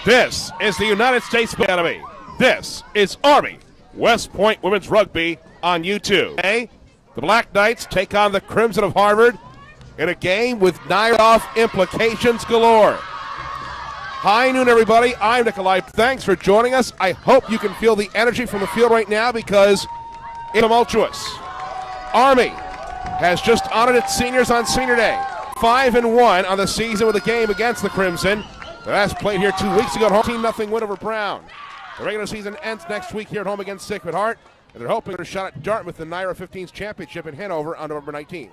This is the United States Academy. This is Army West Point Women's Rugby on YouTube. Today, the Black Knights take on the Crimson of Harvard in a game with NIRA implications galore. High noon, everybody. I'm Nikolai. Thanks for joining us. I hope you can feel the energy from the field right now because it's tumultuous. Army has just honored its seniors on Senior Day. 5-1 on the season with a game against the Crimson. The last played here 2 weeks ago at home. 14-0 win over Brown. The regular season ends next week here at home against Sacred Heart, and they're hoping to get a shot at Dartmouth in the NIRA 15s Championship in Hanover on November 19th.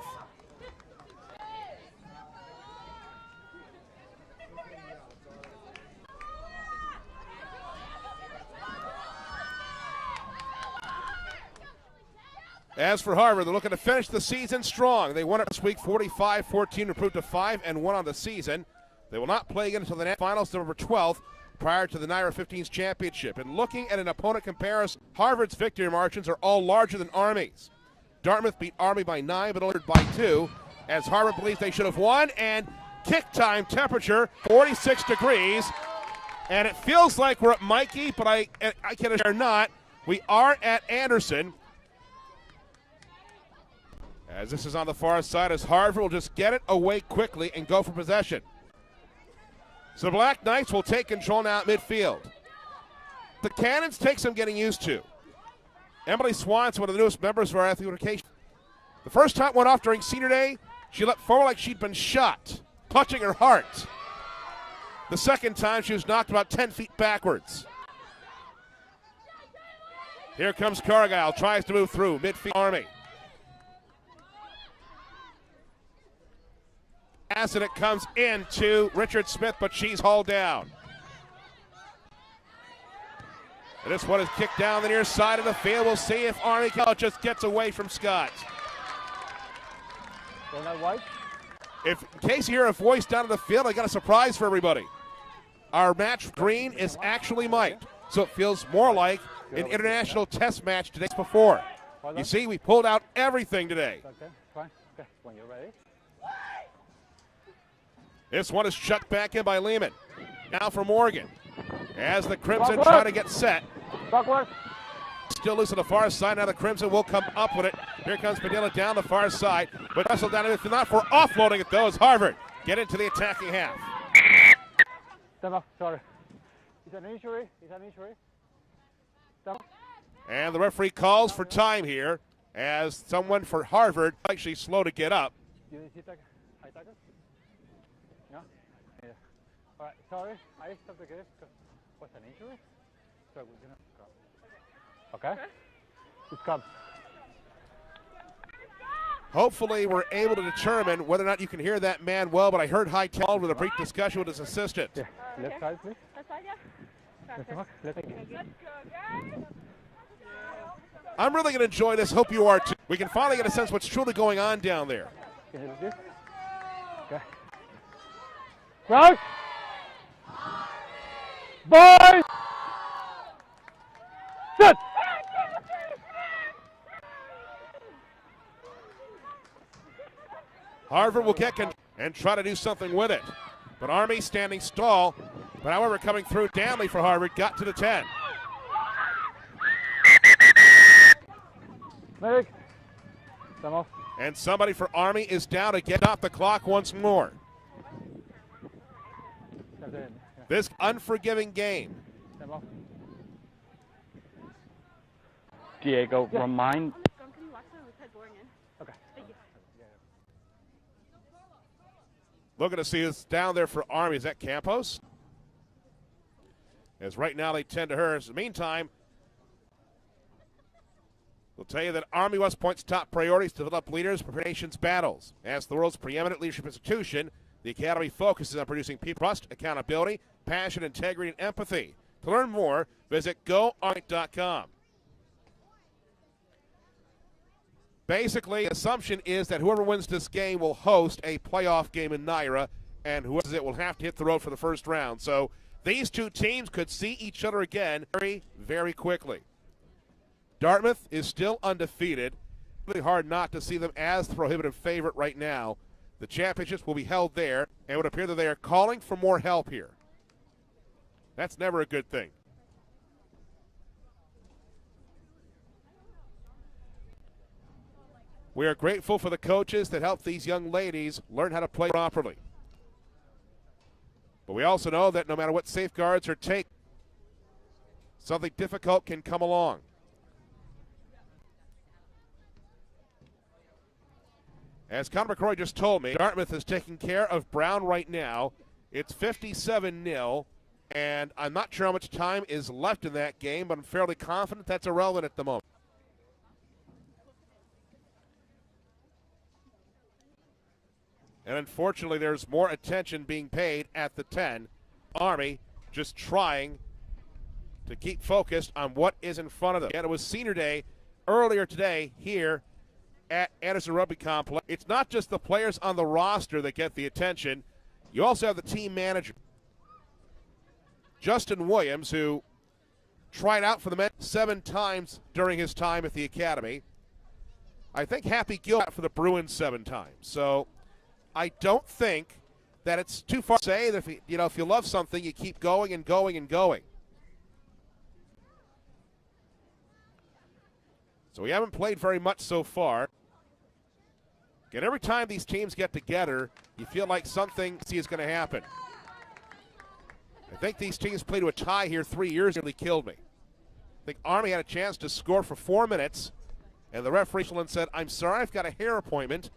As for Harvard, they're looking to finish the season strong. They won it this week 45-14, improved to 5-1 on the season. They will not play again until the finals November 12th prior to the NIRA 15s Championship. And looking at an opponent comparison, Harvard's victory margins are all larger than Army's. Dartmouth beat Army by 9 but only by 2, as Harvard believes they should have won. And kick time temperature, 46 degrees. And it feels like we're at Mikey, but I can assure not. We are at Anderson. As this is on the far side, as Harvard will just get it away quickly and go for possession. So the Black Knights will take control now at midfield. The Cannons take some getting used to. Emily Swanson, one of the newest members of our athletic education. The first time went off during Senior Day, she leapt forward like she'd been shot, clutching her heart. The second time, she was knocked about 10 feet backwards. Here comes Cargyle, tries to move through, midfield Army. And it comes into Richard Smith, but she's hauled down. And this one is kicked down the near side of the field. We'll see if Army just gets away from Scott. In case you hear a voice down in the field, I got a surprise for everybody. Our match green is actually mic'd, so it feels more like an international test match today before. You see, we pulled out everything today. Okay, fine. Okay, when you're ready. This one is shut back in by Lehman. Now for Morgan. As the Crimson try to get set. Still loose on the far side. Now the Crimson will come up with it. Here comes Padilla down the far side. But wrestled down. If not for offloading it, though, as Harvard get into the attacking half. Sorry. Is that an injury? Is that an injury? And the referee calls for time here as someone for Harvard actually slow to get up. Yeah. All right, sorry. I stopped the game. What's an injury? So we're gonna go. Okay. It's come. Hopefully we're able to determine whether or not you can hear that man well, but I heard High called with a brief discussion with his assistant. Yeah. Left side, please. Left side, yeah. Let's go. I'm really going to enjoy this. Hope you are too. We can finally get a sense of what's truly going on down there. Can you do this? Okay. Right. Boys. Sit. Harvard will get and try to do something with it. But Army standing stall. But however, coming through Danley for Harvard, got to the 10. Medic. Come off. And somebody for Army is down to get off the clock once more. This unforgiving game. Diego, remind. Okay. Looking to see who's down there for Army. Is that Campos? As right now they tend to her. In the meantime, we'll tell you that Army West Point's top priority is to develop leaders for nation's battles. As the world's preeminent leadership institution, the Academy focuses on producing people, trust, accountability, passion, integrity, and empathy. To learn more, visit goarmy.com. Basically, the assumption is that whoever wins this game will host a playoff game in NIRA, and whoever wins it will have to hit the road for the first round. So these two teams could see each other again very, very quickly. Dartmouth is still undefeated. Really hard not to see them as the prohibitive favorite right now. The championships will be held there, and it would appear that they are calling for more help here. That's never a good thing. We are grateful for the coaches that help these young ladies learn how to play properly. But we also know that no matter what safeguards are taken, something difficult can come along. As Conor McCrory just told me, Dartmouth is taking care of Brown right now. It's 57-0, and I'm not sure how much time is left in that game, but I'm fairly confident that's irrelevant at the moment. And unfortunately, there's more attention being paid at the 10. Army just trying to keep focused on what is in front of them. And it was senior day earlier today here at Anderson Rugby Complex. It's not just the players on the roster that get the attention. You also have the team manager, Justin Williams, who tried out for the men 7 times during his time at the academy. I think Happy Gill got for the Bruins 7 times. So I don't think that it's too far to say that if you love something, you keep going and going and going. So we haven't played very much so far. And every time these teams get together, you feel like something is going to happen. I think these teams played to a tie here 3 years ago. Nearly killed me. I think Army had a chance to score for 4 minutes, and the referee said, "I'm sorry, I've got a hair appointment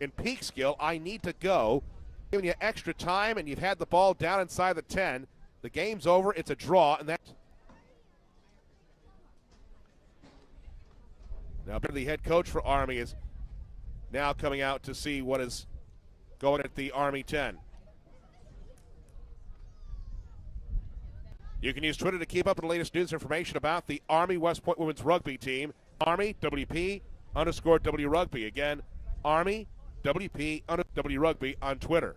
in Peekskill. I need to go." Giving you extra time, and you've had the ball down inside the 10. The game's over. It's a draw, and that. Now, the head coach for Army is now coming out to see what is going at the Army 10. You can use Twitter to keep up with the latest news and information about the Army West Point women's rugby team. Army WP_W Rugby. Again, Army WP_W Rugby on Twitter.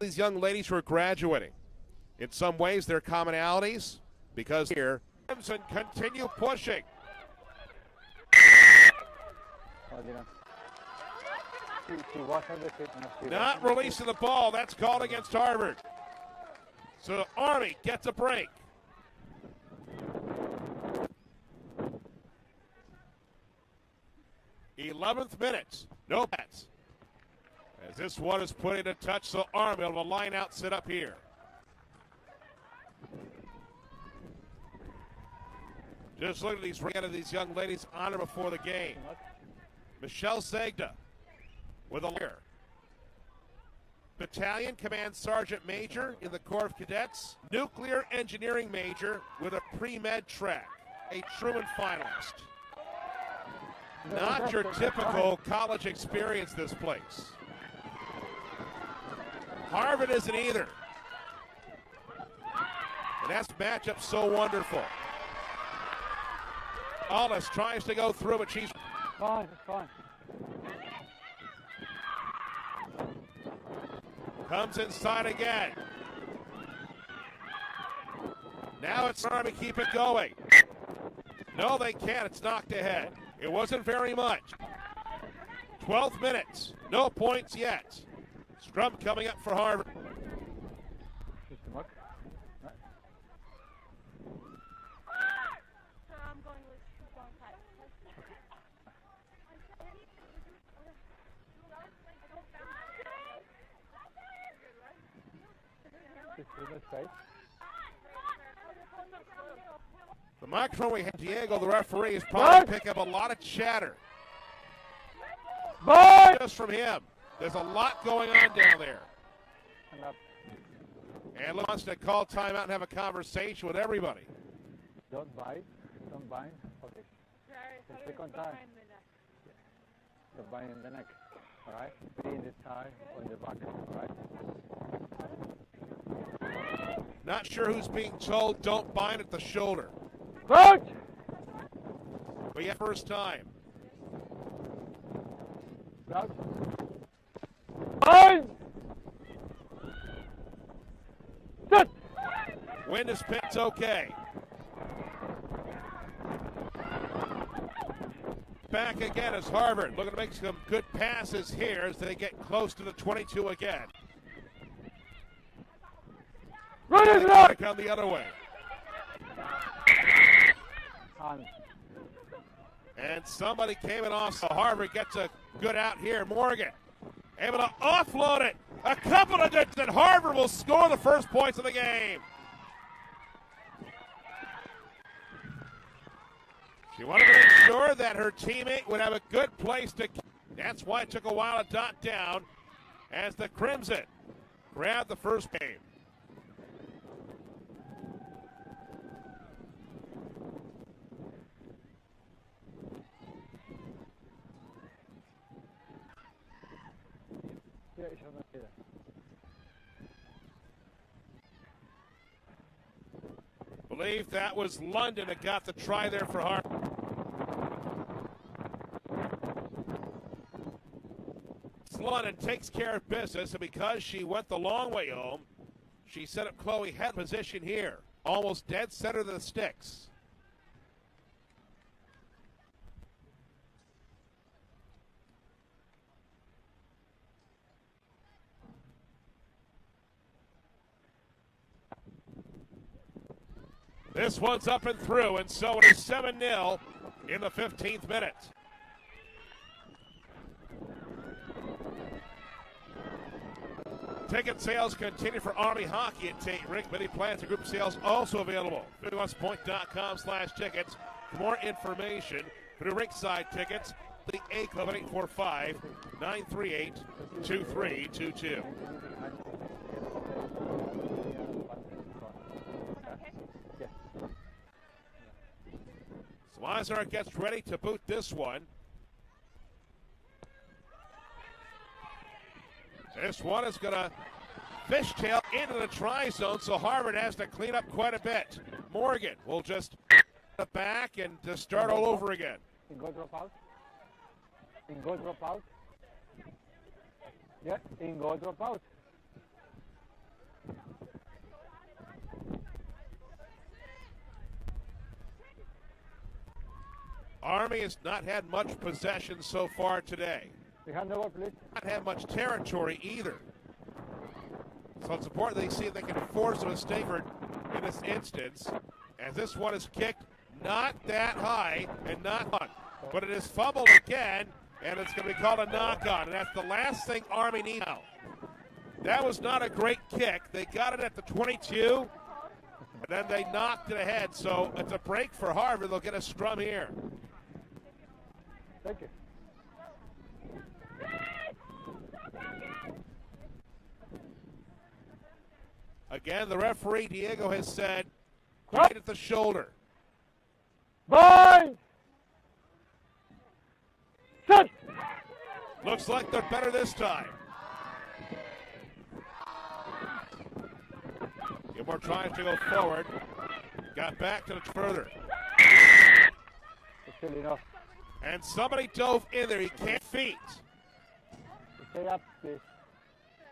These young ladies who are graduating. In some ways, there are commonalities because here, Crimson continue pushing. Not releasing the ball. That's called against Harvard. So Army gets a break. '11th minute. No bets. As this one is put in a touch, so Army will have a line out set up here. Just look at these young ladies' honor before the game. Michelle Zegda with a layer. Battalion Command Sergeant Major in the Corps of Cadets. Nuclear Engineering Major with a pre-med track. A Truman finalist. Not your typical college experience, this place. Harvard isn't either. And that's matchup so wonderful. Alice tries to go through, but she's fine. It's fine. Comes inside again. Now it's Army, keep it going. No, they can't. It's knocked ahead. It wasn't very much. 12 minutes. No points yet. Scrum coming up for Harvard. The microphone we have, Diego, the referee, is probably picking up a lot of chatter. Just from him. There's a lot going on down there. And wants to call timeout and have a conversation with everybody. Don't bite. Don't bind. Okay. Just take on time. Don't bind in the neck. All right? Be in the tie or in the back. All right? Not sure who's being told don't bind at the shoulder. Coach! But yeah, first time. Bind! Sit! Wind is picked, okay. back again as Harvard looking to make some good passes here as they get close to the 22 again. Run it back! Come the other way. And somebody came it off, so Harvard gets a good out here. Morgan able to offload it. A couple of digits, and Harvard will score the first points of the game. She wanted to make sure that her teammate would have a good place to. That's why it took a while to dot down as the Crimson grabbed the first game. Believe that was London that got the try there for Harvard. London takes care of business, and because she went the long way home, she set up Chloe head position here, almost dead center of the sticks. This one's up and through, and so it is 7-0 in the 15th minute. Ticket sales continue for Army hockey at Tate Rink. Many plans and group sales also available. Go to westpoint.com/tickets for more information. For the Rinkside tickets, the A Club at 845-938-2322. Swazar gets ready to boot this one. This one is going to fishtail into the try zone, so Harvard has to clean up quite a bit. Morgan will just back and to start all over again. In goal drop out. In goal drop out. Yeah, in goal drop out. Army has not had much possession so far today. Not have much territory either. So it's important they see if they can force a mistake in this instance. As this one is kicked not that high and not on. But it is fumbled again, and it's going to be called a knock-on. And that's the last thing Army needs now. That was not a great kick. They got it at the 22, and then they knocked it ahead. So it's a break for Harvard. They'll get a scrum here. Thank you. Again, the referee, Diego, has said right at the shoulder. Bind! Set! Looks like they're better this time. Get more tries to go forward. Got back to the further. Still enough. And somebody dove in there. He can't feet. Stay up, please.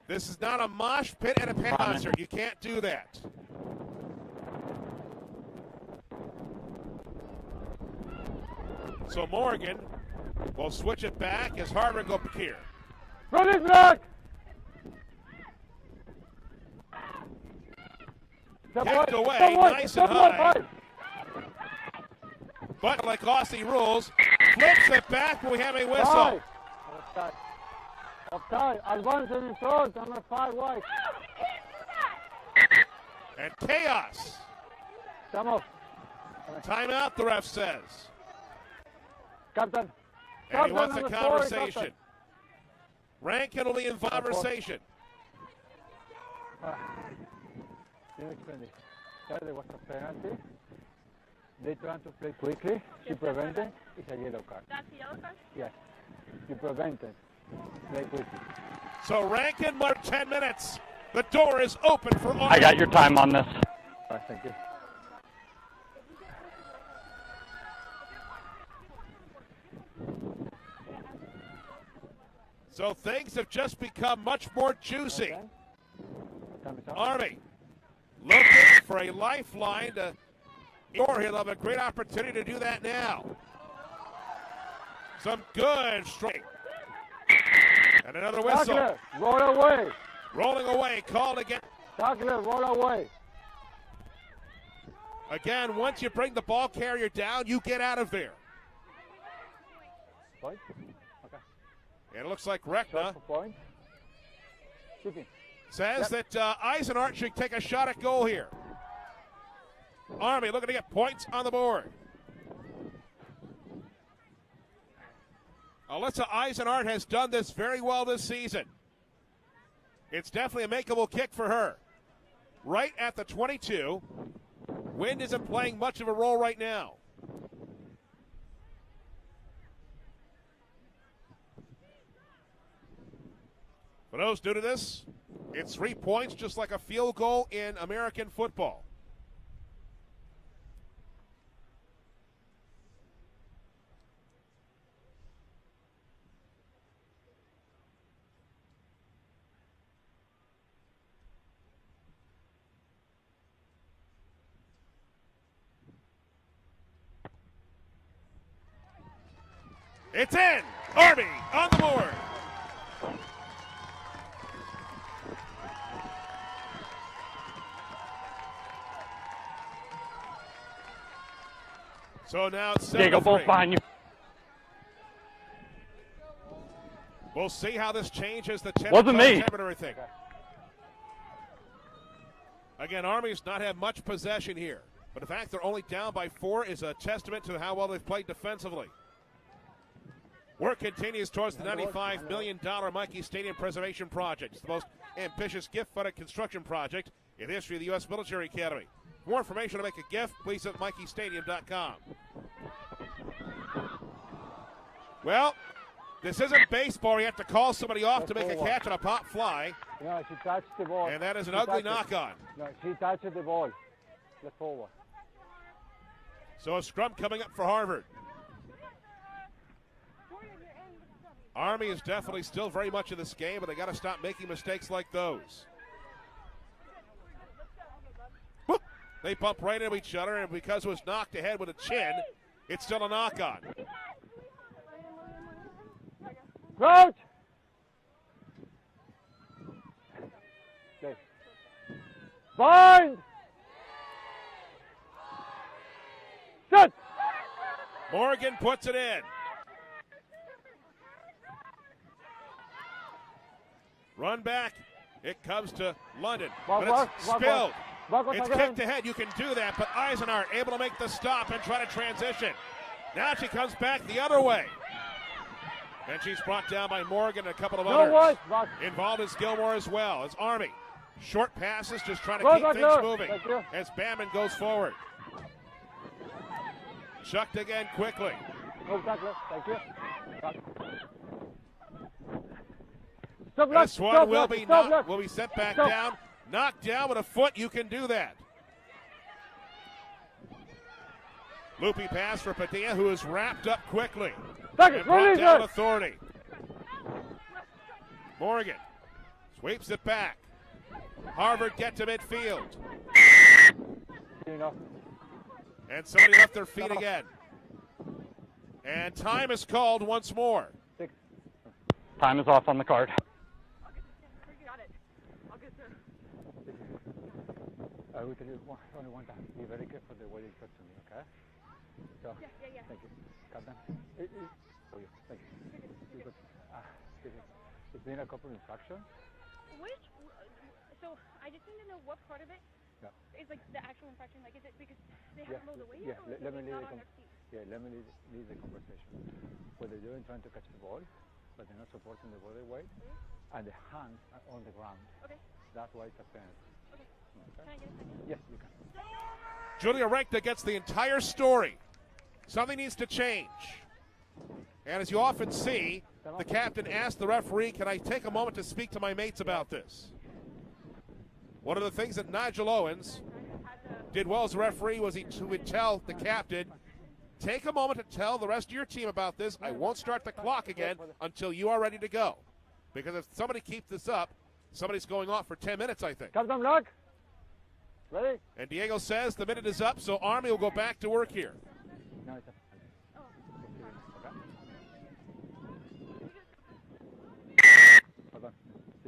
This is not a mosh pit and a pen concert. You can't do that. So Morgan will switch it back as Harvard go here. Run it back! Kicked away, nice and high. But like Aussie rules, flips it back when we have a whistle. Offside. Advance in front. Number 5 white. And chaos. Come off. Timeout, the ref says. Captain. And he wants a conversation. Rankin will be in conversation. There was a penalty. They trying to play quickly. She prevented. It's a yellow card. That's a yellow card? Yes. She prevented. Play quickly. So Rankin, more 10 minutes. The door is open for all. I got your time on this. Thank you. So things have just become much more juicy. Army looking for a lifeline to score. He'll have a great opportunity to do that now. Some good straight. And another whistle. Tackler, roll away. Rolling away, called again. Tackler, roll away. Again, once you bring the ball carrier down, you get out of there. Point. Okay. And it looks like Shot Rekna for point. Shooting. says that Eisenart should take a shot at goal here. Army looking to get points on the board. Alyssa Eisenart has done this very well this season. It's definitely a makeable kick for her. Right at the 22. Wind isn't playing much of a role right now. For those new to this, it's 3 points, just like a field goal in American football. It's in. Army on the board. So now it's 7-3. We'll see how this changes the temperature thing. Again, Army's not had much possession here, but the fact they're only down by 4 is a testament to how well they've played defensively. Work continues towards the $95 million Mikey Stadium Preservation Project. It's the most ambitious gift-funded construction project in the history of the U.S. Military Academy. For more information to make a gift, please visit MikeyStadium.com. Well, this isn't baseball where you have to call somebody off to make a catch on a pop fly. No, she touched the ball. And that is an ugly knock-on. No, she touched the ball. Let's forward. So a scrum coming up for Harvard. Army is definitely still very much in this game, but they got to stop making mistakes like those. Whoop. They bump right into each other, and because it was knocked ahead with a chin, it's still a knock-on. Crouch! Okay. Bind! Shut! Morgan puts it in. Run back. It comes to London. But it's spilled. It's kicked ahead. You can do that, but Eisenart able to make the stop and try to transition. Now she comes back the other way. And she's brought down by Morgan and a couple of others. Involved is Gilmore as well. As Army. Short passes, just trying to keep things moving as Bamman goes forward. Chucked again quickly. This one will be set back down. Knocked down with a foot. You can do that. Loopy pass for Padilla, who is wrapped up quickly. And brought down authority. Morgan sweeps it back. Harvard get to midfield. And somebody left their feet again. And time is called once more. Time is off on the card. I will tell you only one time. Be very careful the way you cut to me, okay? So, Yeah. Thank you. Captain. For you. Thank you. It's been a couple of infractions. So I just need to know what part of it is like the actual infraction. Like, is it because they haven't rolled away yet, or let me not on their feet? Let me lead the conversation. What they're doing, trying to catch the ball, but they're not supporting the body weight, and the hands are on the ground. Okay. That's why it's a penalty. Okay. Can I get a second? Yes, you can. Julia Rekta gets the entire story. Something needs to change. And as you often see, the captain asked the referee, can I take a moment to speak to my mates about this? One of the things that Nigel Owens did well as a referee was he would tell the captain, take a moment to tell the rest of your team about this. I won't start the clock again until you are ready to go. Because if somebody keeps this up, somebody's going off for 10 minutes, I think. Captain Black, ready? And Diego says the minute is up, so Army will go back to work here. No, it's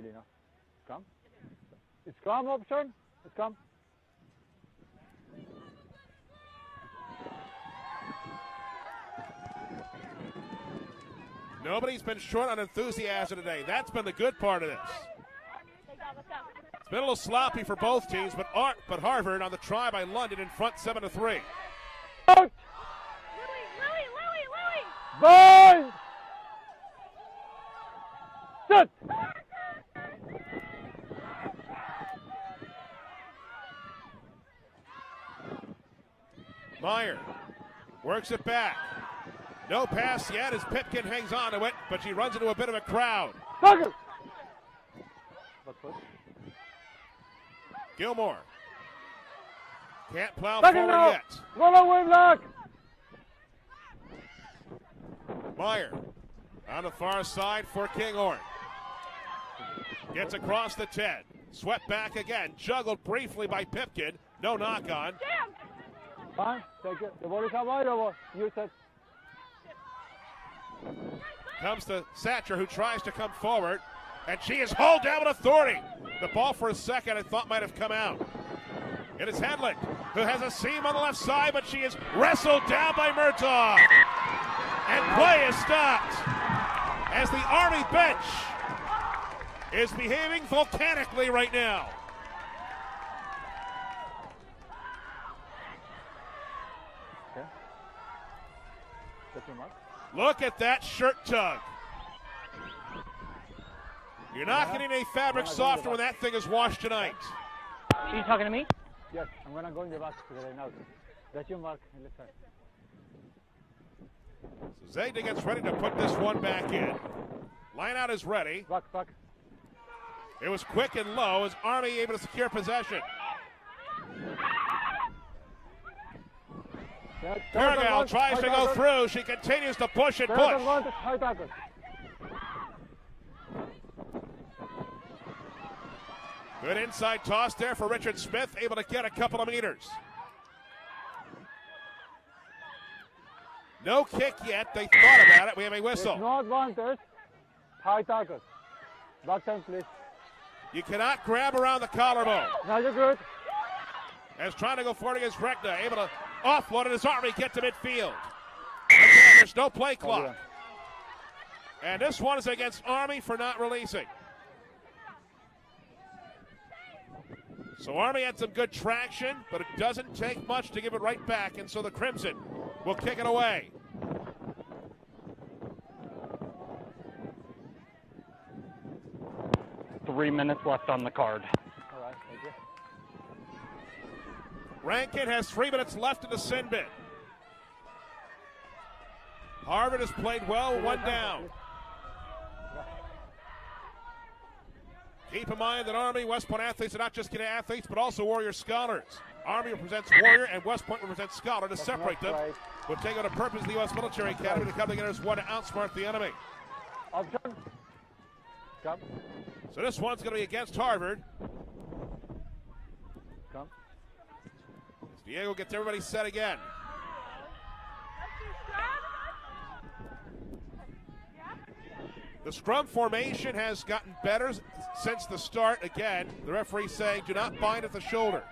Selina. Scrum. It's scrum option. It's scrum. Nobody's been short on enthusiasm today. That's been the good part of this. It's been a little sloppy for both teams, but Harvard on the try by London in front 7-3. Out! Louie! Ball! Sit! Meyer works it back. No pass yet as Pipkin hangs on to it, but she runs into a bit of a crowd. Bucket! Gilmore can't plow Bucket forward now! yet. Roll away, Black! Meyer on the far side for Kinghorn. Gets across the 10. Swept back again. Juggled briefly by Pipkin. No knock on. Fine, take it. The ball is wide over. Use it. Comes to Satcher, who tries to come forward, and she is hauled down with authority. The ball for a second I thought might have come out. It is Hedlund, who has a seam on the left side, but she is wrestled down by Murtaugh. And play is stopped as the Army bench is behaving volcanically right now. Okay. That's your mark. Look at that shirt tug. You're not getting any fabric softer when that thing is washed tonight. Are you talking to me? Yes, I'm gonna go in the back to get it out. That's your mark. Left side. So Zayda gets ready to put this one back in. Line out is ready. Back. It was quick and low as Army able to secure possession. Turgal tries to go through. She continues to push and push. High tackle. Good inside toss there for Richard Smith, able to get a couple of meters. No kick yet. They thought about it. We have a whistle. It's no advantage. High tackle. Back time, please. You cannot grab around the collarbone. Now you're good. As trying to go forward against Rekna, able to offload it as Army get to midfield. Again, there's no play clock. And this one is against Army for not releasing. So Army had some good traction, but it doesn't take much to give it right back, and so the Crimson will kick it away. Three minutes left on the card. All right, thank you. Rankin has 3 minutes left in the sin bin. Harvard has played well, one down. Keep in mind that Army, West Point athletes are not just kidding athletes, but also Warrior scholars. Army represents Warrior, and West Point represents Scholar. To separate them will take on a purpose of the U.S. military academy to come together as one to outsmart the enemy. Option. Come. So this one's going to be against Harvard. Come. As Diego gets everybody set again. The scrum formation has gotten better since the start. Again, the referee saying do not bind at the shoulder.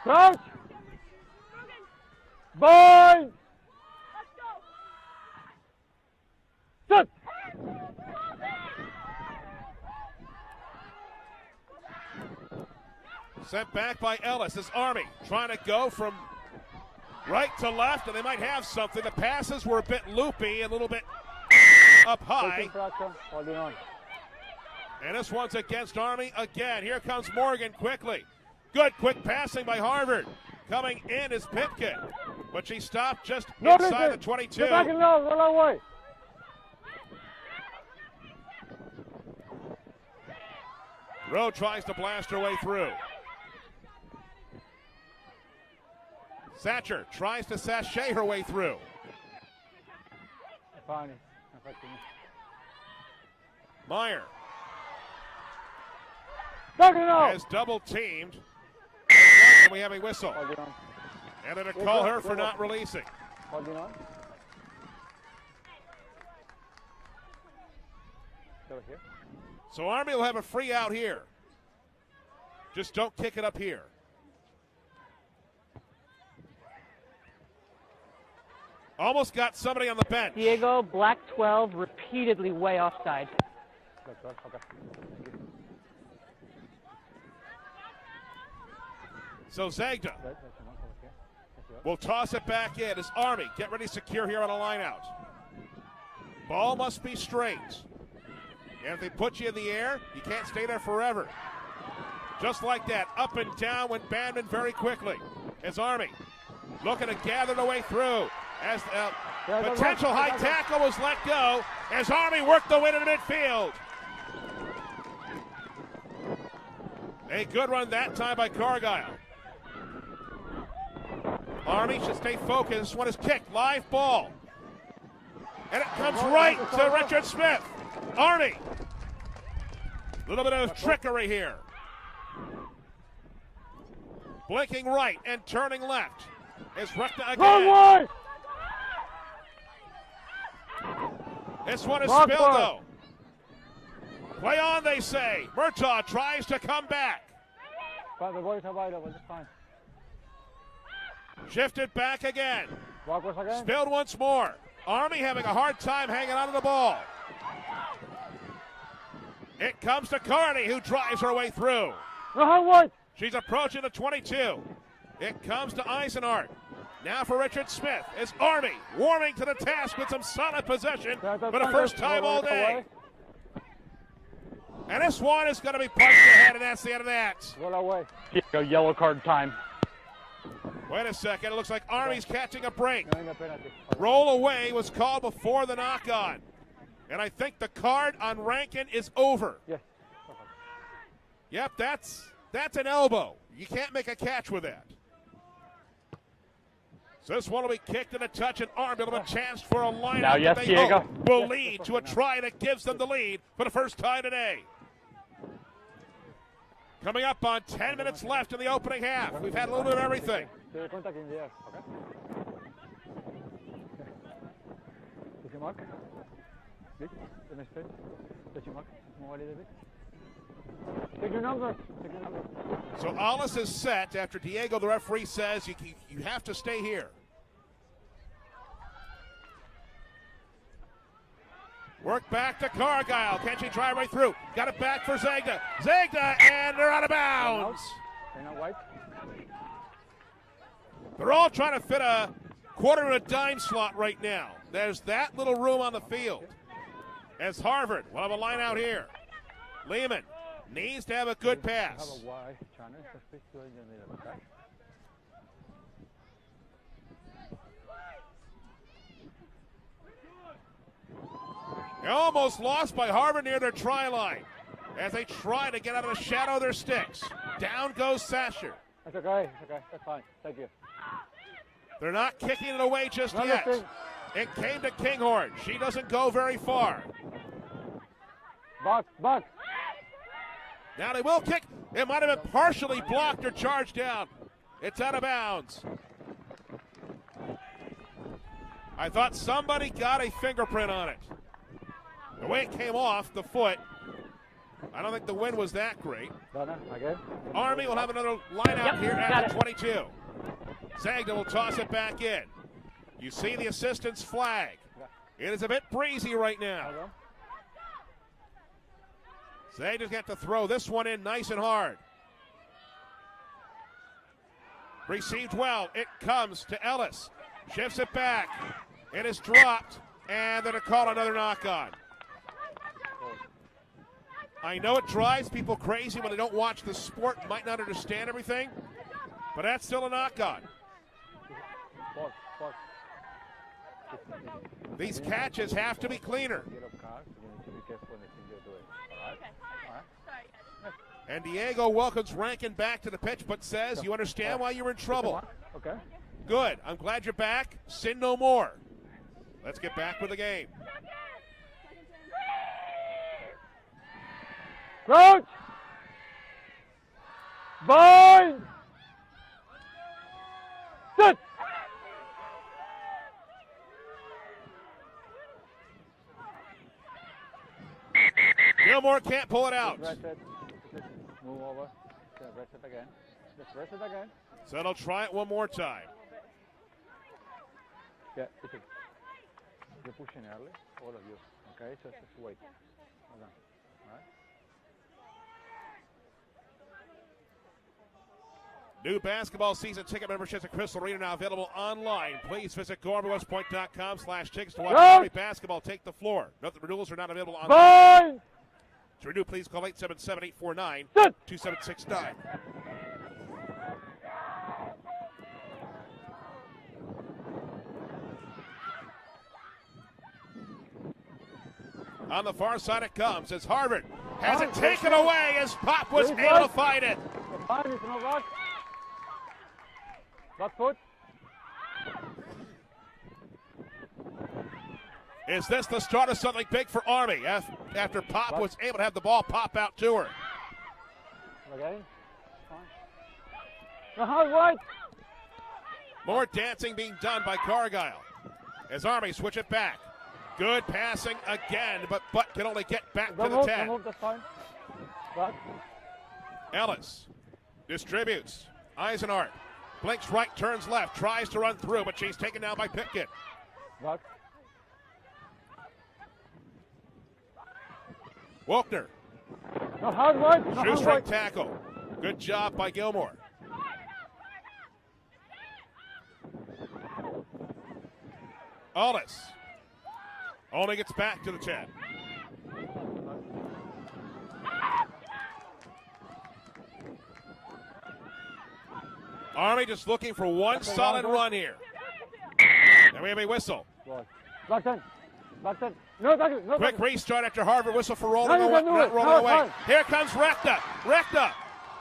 Crouch. Bind. Sit. Sent back by Ellis. This Army trying to go from right to left, and they might have something. The passes were a bit loopy, a little bit up high. Holding on. And this one's against Army again. Here comes Morgan quickly. Good quick passing by Harvard. Coming in is Pipkin, but she stopped just inside the 22. Get back and roll away. Rowe tries to blast her way through. Satcher tries to sachet her way through. Funny. Meyer Has has double teamed. And we have a whistle. And then a call her for not releasing. Holding on. Over here. So Army will have a free out here. Just don't kick it up here. Almost got somebody on the bench. Diego, black 12, repeatedly way offside. Black 12, okay. Thank you. So Zagda That's your mark over here. That's yours. will toss it back in as Army get ready to secure here on a line out. Ball must be straight. And if they put you in the air, you can't stay there forever. Just like that, up and down went Bandman very quickly. As Army looking to gather the way through. As potential high tackle was let go. As Army worked the win in midfield. A good run that time by Cargyle. Army should stay focused. This one is kicked. Live ball. And it comes right to Richard Smith. Army. A little bit of trickery here. Blinking right and turning left. Is Rekta again. This one is spilled though. Play on, they say. Murtaugh tries to come back. But the boys are wide open, it's fine. Shifted back again. Walkers again. Spilled once more. Army having a hard time hanging on to the ball. It comes to Carney, who drives her way through. She's approaching the 22. It comes to Eisenhart. Now for Richard Smith. It's Army warming to the task with some solid possession for the first time all day. And this one is going to be punched ahead, and that's the end of that. Roll away. Diego, yellow card time. Wait a second. It looks like Army's catching a break. No, no penalty. Roll away was called before the knock-on. And I think the card on Rankin is over. Yes. Yep, that's an elbow. You can't make a catch with that. So this one will be kicked in a touch, and Army will have a chance for a lineup Now, yes, that they Diego. hope will lead to a try that gives them the lead for the first time today. Coming up on 10 minutes left in the opening half. We've had a little bit of everything. Contact in the air, okay? Take your mark. Big. The next page. Take your mark. More a little bit. Take your number. Take your number. So Alice is set after Diego, the referee, says you have to stay here. Work back to Cargyle. Can she drive right through? Got it back for Zagda. Zagda, and they're out of bounds. They're not white. They're all trying to fit a quarter and a dime slot right now. There's that little room on the field. As Harvard will have a line out here. Lehman needs to have a good pass. Have a Y channel. So speak to it in the middle, okay? They almost lost by Harvard near their try line as they try to get out of the shadow of their sticks. Down goes Sasher. That's okay. It's okay. That's fine. Thank you. They're not kicking it away just yet. It came to Kinghorn. She doesn't go very far. Back. Now they will kick. It might have been partially blocked or charged down. It's out of bounds. I thought somebody got a fingerprint on it. The way it came off the foot, I don't think the wind was that great. Again. Army will have another line out here got at it. the 22. Zagda will toss it back in. You see the assistant's flag. It is a bit breezy right now. Zagda's got to throw this one in nice and hard. Received well. It comes to Ellis. Shifts it back. It is dropped, and they're going to call another knock-on. I know it drives people crazy when they don't watch the sport, might not understand everything, but that's still a knock-on. These catches have to be cleaner. And Diego welcomes Rankin back to the pitch, but says, you understand why you're in trouble. Okay. Good. I'm glad you're back. Sin no more. Let's get back with the game. Crouch! Bind! Sit! Gilmore can't pull it out. Rest it. Just move over. Rest it again. Just rest it again. So they'll try it one more time. Yeah, you're pushing early, all of you. Okay, so just wait. Hold on. All right. New basketball season ticket memberships at Crystal Arena now available online. Please visit GoArmyWestPoint.com/tickets to watch Army basketball take the floor. Note that renewals are not available online. To renew, please call 877-849-2769. On the far side it comes as Harvard has it taken away as Pop was able to find it. Back foot. Is this the start of something big for Army after Pop was able to have the ball pop out to her? Okay. Right. More dancing being done by Cargyle as Army switch it back. Good passing again, but Butt can only get back to the 10. Ellis distributes. Eisenhart blinks right, turns left, tries to run through, but she's taken down by Pipkin. Wilkner. Shoestring tackle. Good job by Gilmore. Ellis only gets back to the 10. Army just looking for one solid run here. And we have a whistle. Back 10. No, quick restart after Harvard whistle for rolling away. Here comes Rekta.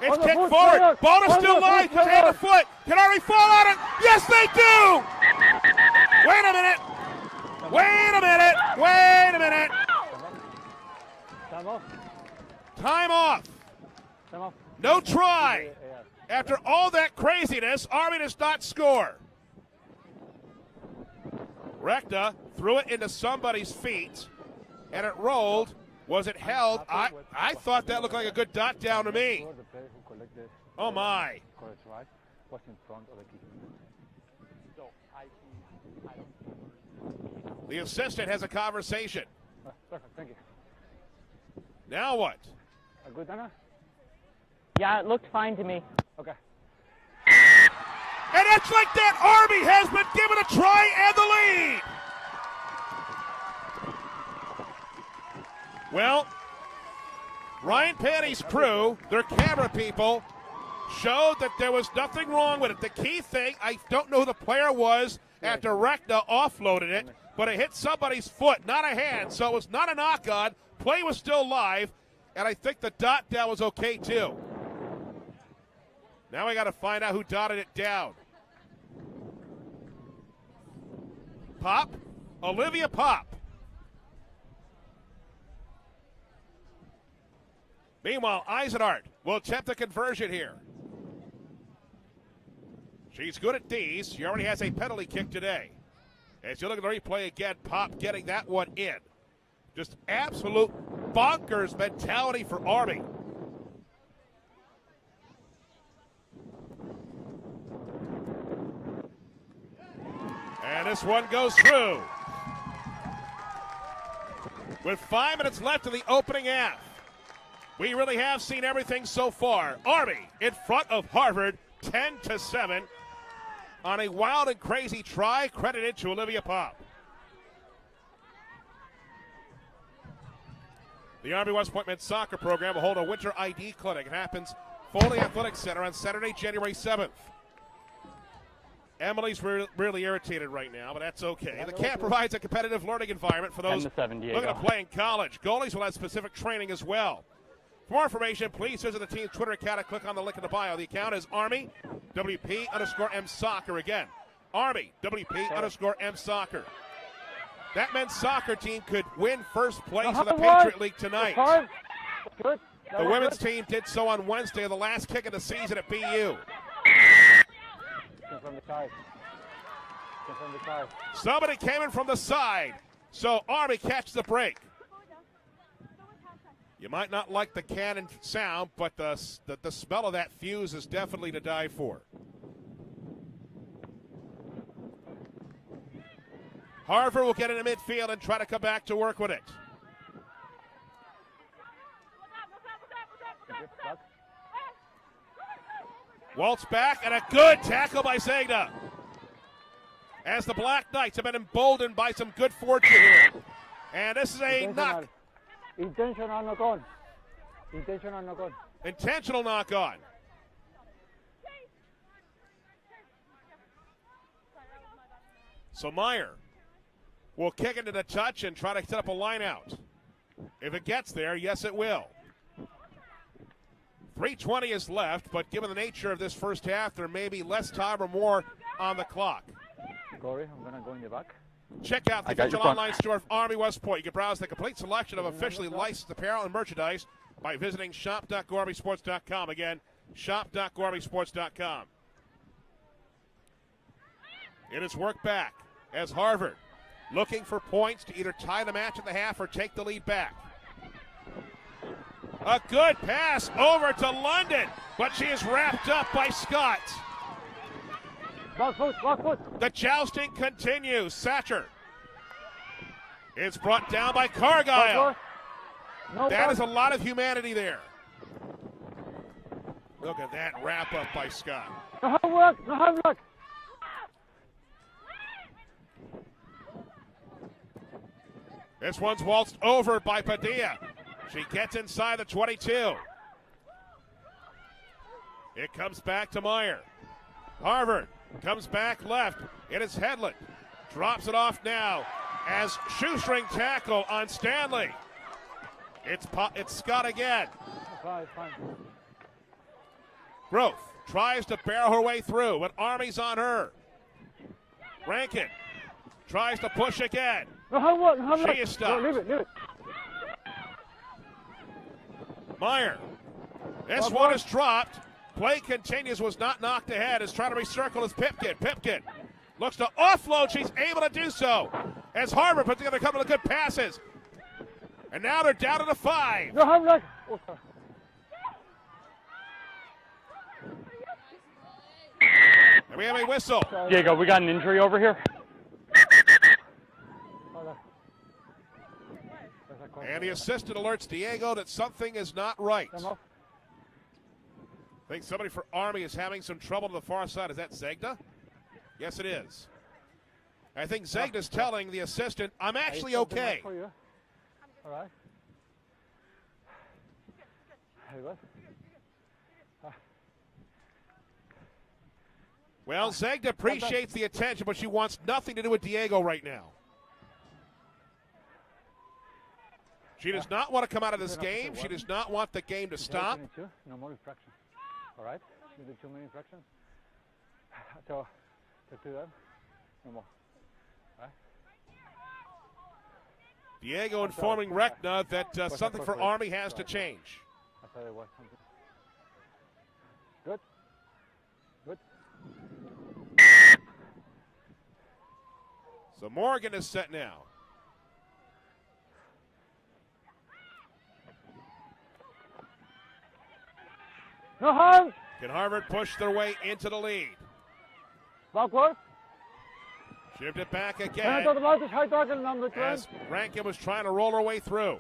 It's kicked forward. Ball is still live. Hand to foot. Can Army fall on it? Yes, they do. Wait a minute. Time off. No try. After all that craziness, Army does not score. Rekta threw it into somebody's feet, and it rolled. Was it held? I thought that looked like a good dot down to me. Oh, my. The assistant has a conversation. Thank you. Now what? Good, Anna? Yeah, it looked fine to me. Okay. And it's like that. Army has been given a try and the lead. Well, Ryan Patty's crew, their camera people, showed that there was nothing wrong with it. The key thing, I don't know who the player was after Rekta offloaded it, but it hit somebody's foot, not a hand, so it was not a knock-on. Play was still live, and I think the dot down was okay too. Now we got to find out who dotted it down. Pop, Olivia Pop. Meanwhile, Eisenhart will attempt the conversion here. She's good at these. She already has a penalty kick today. As you look at the replay again, Pop getting that one in. Just absolute bonkers mentality for Army. And this one goes through. With 5 minutes left in the opening half, we really have seen everything so far. Army in front of Harvard, 10-7, on a wild and crazy try credited to Olivia Pop. The Army West Point men's soccer program will hold a winter ID clinic. It happens Foley Athletic Center on Saturday, January 7th. Emily's really irritated right now, but that's okay. The camp provides a competitive learning environment for those looking to play in college. Goalies will have specific training as well. For more information, please visit the team's Twitter account and click on the link in the bio. The account is Army WP_M Soccer. Again, Army WP_M Soccer. That men's soccer team could win first place in the Patriot League tonight. The women's team did so on Wednesday of the last kick of the season at BU. Somebody came in from the side, so Army catches the break. You might not like the cannon sound, but the smell of that fuse is definitely to die for. Harvard will get into midfield and try to come back to work with it. Waltz back, and a good tackle by Zegna. As the Black Knights have been emboldened by some good fortune here. And this is a knock. Intentional knock on. Intentional knock on. Intentional knock on. So Meyer will kick into the touch and try to set up a line out. If it gets there, yes it will. 3:20 is left, but given the nature of this first half, there may be less time or more on the clock. Corey, I'm going to go in the back. Check out the official online store of Army West Point. You can browse the complete selection of officially licensed apparel and merchandise by visiting shop.goarmysports.com. Again, shop.goarmysports.com. It is work back as Harvard looking for points to either tie the match at the half or take the lead back. A good pass over to London, but she is wrapped up by Scott. Back foot. The jousting continues. Satcher. It's brought down by Cargyle. That is a lot of humanity there. Look at that wrap up by Scott. No hard work. This one's waltzed over by Padilla. She gets inside the 22. It comes back to Meyer. Harvard comes back left. It is Hedlund. Drops it off now as shoestring tackle on Stanley. It's Scott again. Fine. Growth tries to barrel her way through, but Army's on her. Rankin tries to push again. No hard work. She is stopped. Leave it. Meyer. This one is dropped. Play continues, was not knocked ahead, is trying to recircle as Pipkin. Pipkin looks to offload. She's able to do so as Harvard puts together a couple of good passes. And now they're down to the 5. No hard work. And we have a whistle. Diego, we got an injury over here. And the assistant alerts Diego that something is not right. I think somebody for Army is having some trouble to the far side. Is that Zegna? Yes, it is. I think Zegna's telling the assistant, I'm actually okay. All right. Very good. Well, Zegna appreciates the attention, but she wants nothing to do with Diego right now. She does not want to come out of this game. She does not want the game to stop. No more infractions. All right? You did too many infractions. So, to them, no more. All right? Diego informing Rekna that something for Army has to change. I thought it was something. Good. So Morgan is set now. No harm. Can Harvard push their way into the lead? Backward. Shift it back And again high tackle number 10. as Rankin was trying to roll her way through.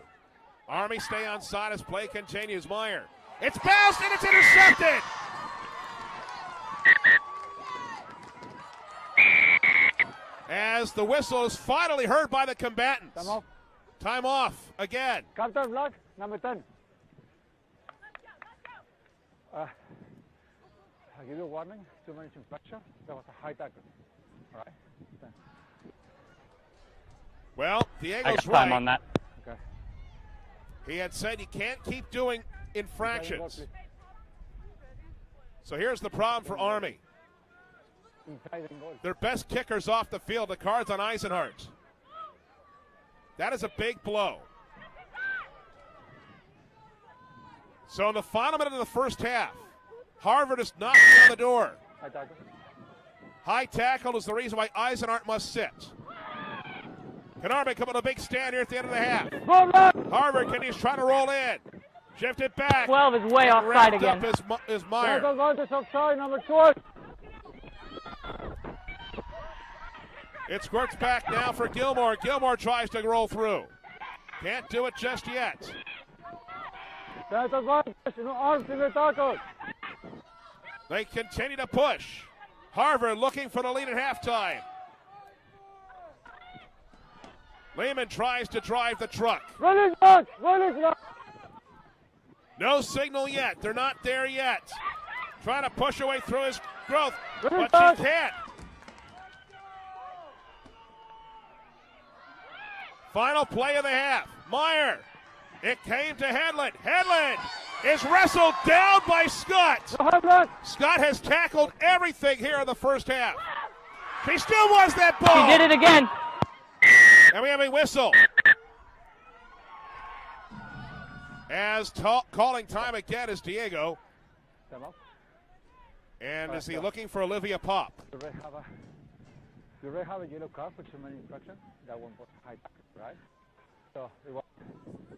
Army stay on side as play continues. Meyer. It's bounced and it's intercepted. As the whistle is finally heard by the combatants. Time off. Time off again. Captain Black, number 10. I give you a warning, 2 minutes infraction. That was a high tackle. All right? Okay. Well, I Diego's got right. time on that. Okay. He had said you can't keep doing infractions. Inside So here's the problem for Army. and goal. Their best kickers off the field, the cards on Eisenhart. That is a big blow. So in the final minute of the first half, Harvard is knocking on the door. High tackle. High tackle is the reason why Eisenhart must sit. Can Army come on a big stand here at the end of the half? Harvard, can he try to roll in? Shift it back. 12 is way offside Wrapped again. up is Meyer. Offside, number 12. It squirts back now for Gilmore. Gilmore tries to roll through. Can't do it just yet. They continue to push. Harvard looking for the lead at halftime. Lehman tries to drive the truck. No signal yet. They're not there yet. Trying to push her way through his growth, but she can't. Final play of the half. Meyer. It came to Hedlund. Hedlund is wrestled down by Scott. Scott has tackled everything here in the first half. She still wants that ball. He did it again. And we have a whistle. As calling time again is Diego. And is he looking for Olivia Pop? You already have a yellow card for too many infractions. That one was high tackle, right? So it was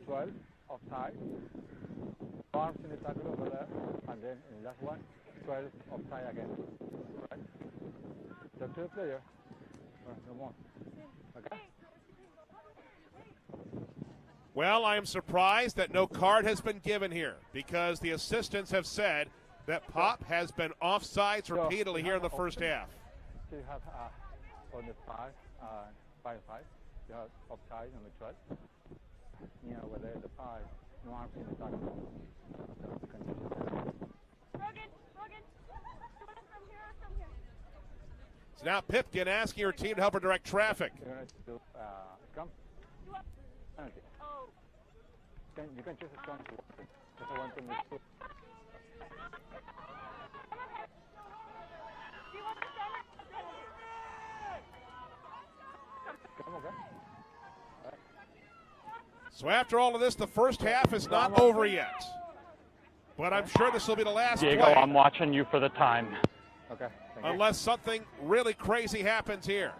12 offside. Arms in the tackle over there, and then in the last one, 12 offside again. Right? Talk to the player. No more. Okay? Well, I am surprised that no card has been given here because the assistants have said that Pop has been offsides repeatedly here in the first half. So you have on the 5, 5, you have offside number 12. You know, where there's the 5, no arms in the tackle. So now Pipkin asking her team to help her direct traffic. You're going to do scrum. Penalty. You can choose a scrum if you want it. Just one to make sure. So after all of this, the first half is not over yet. But I'm sure this will be the last Diego, play. I'm watching you for the time. Okay. Unless something really crazy happens here.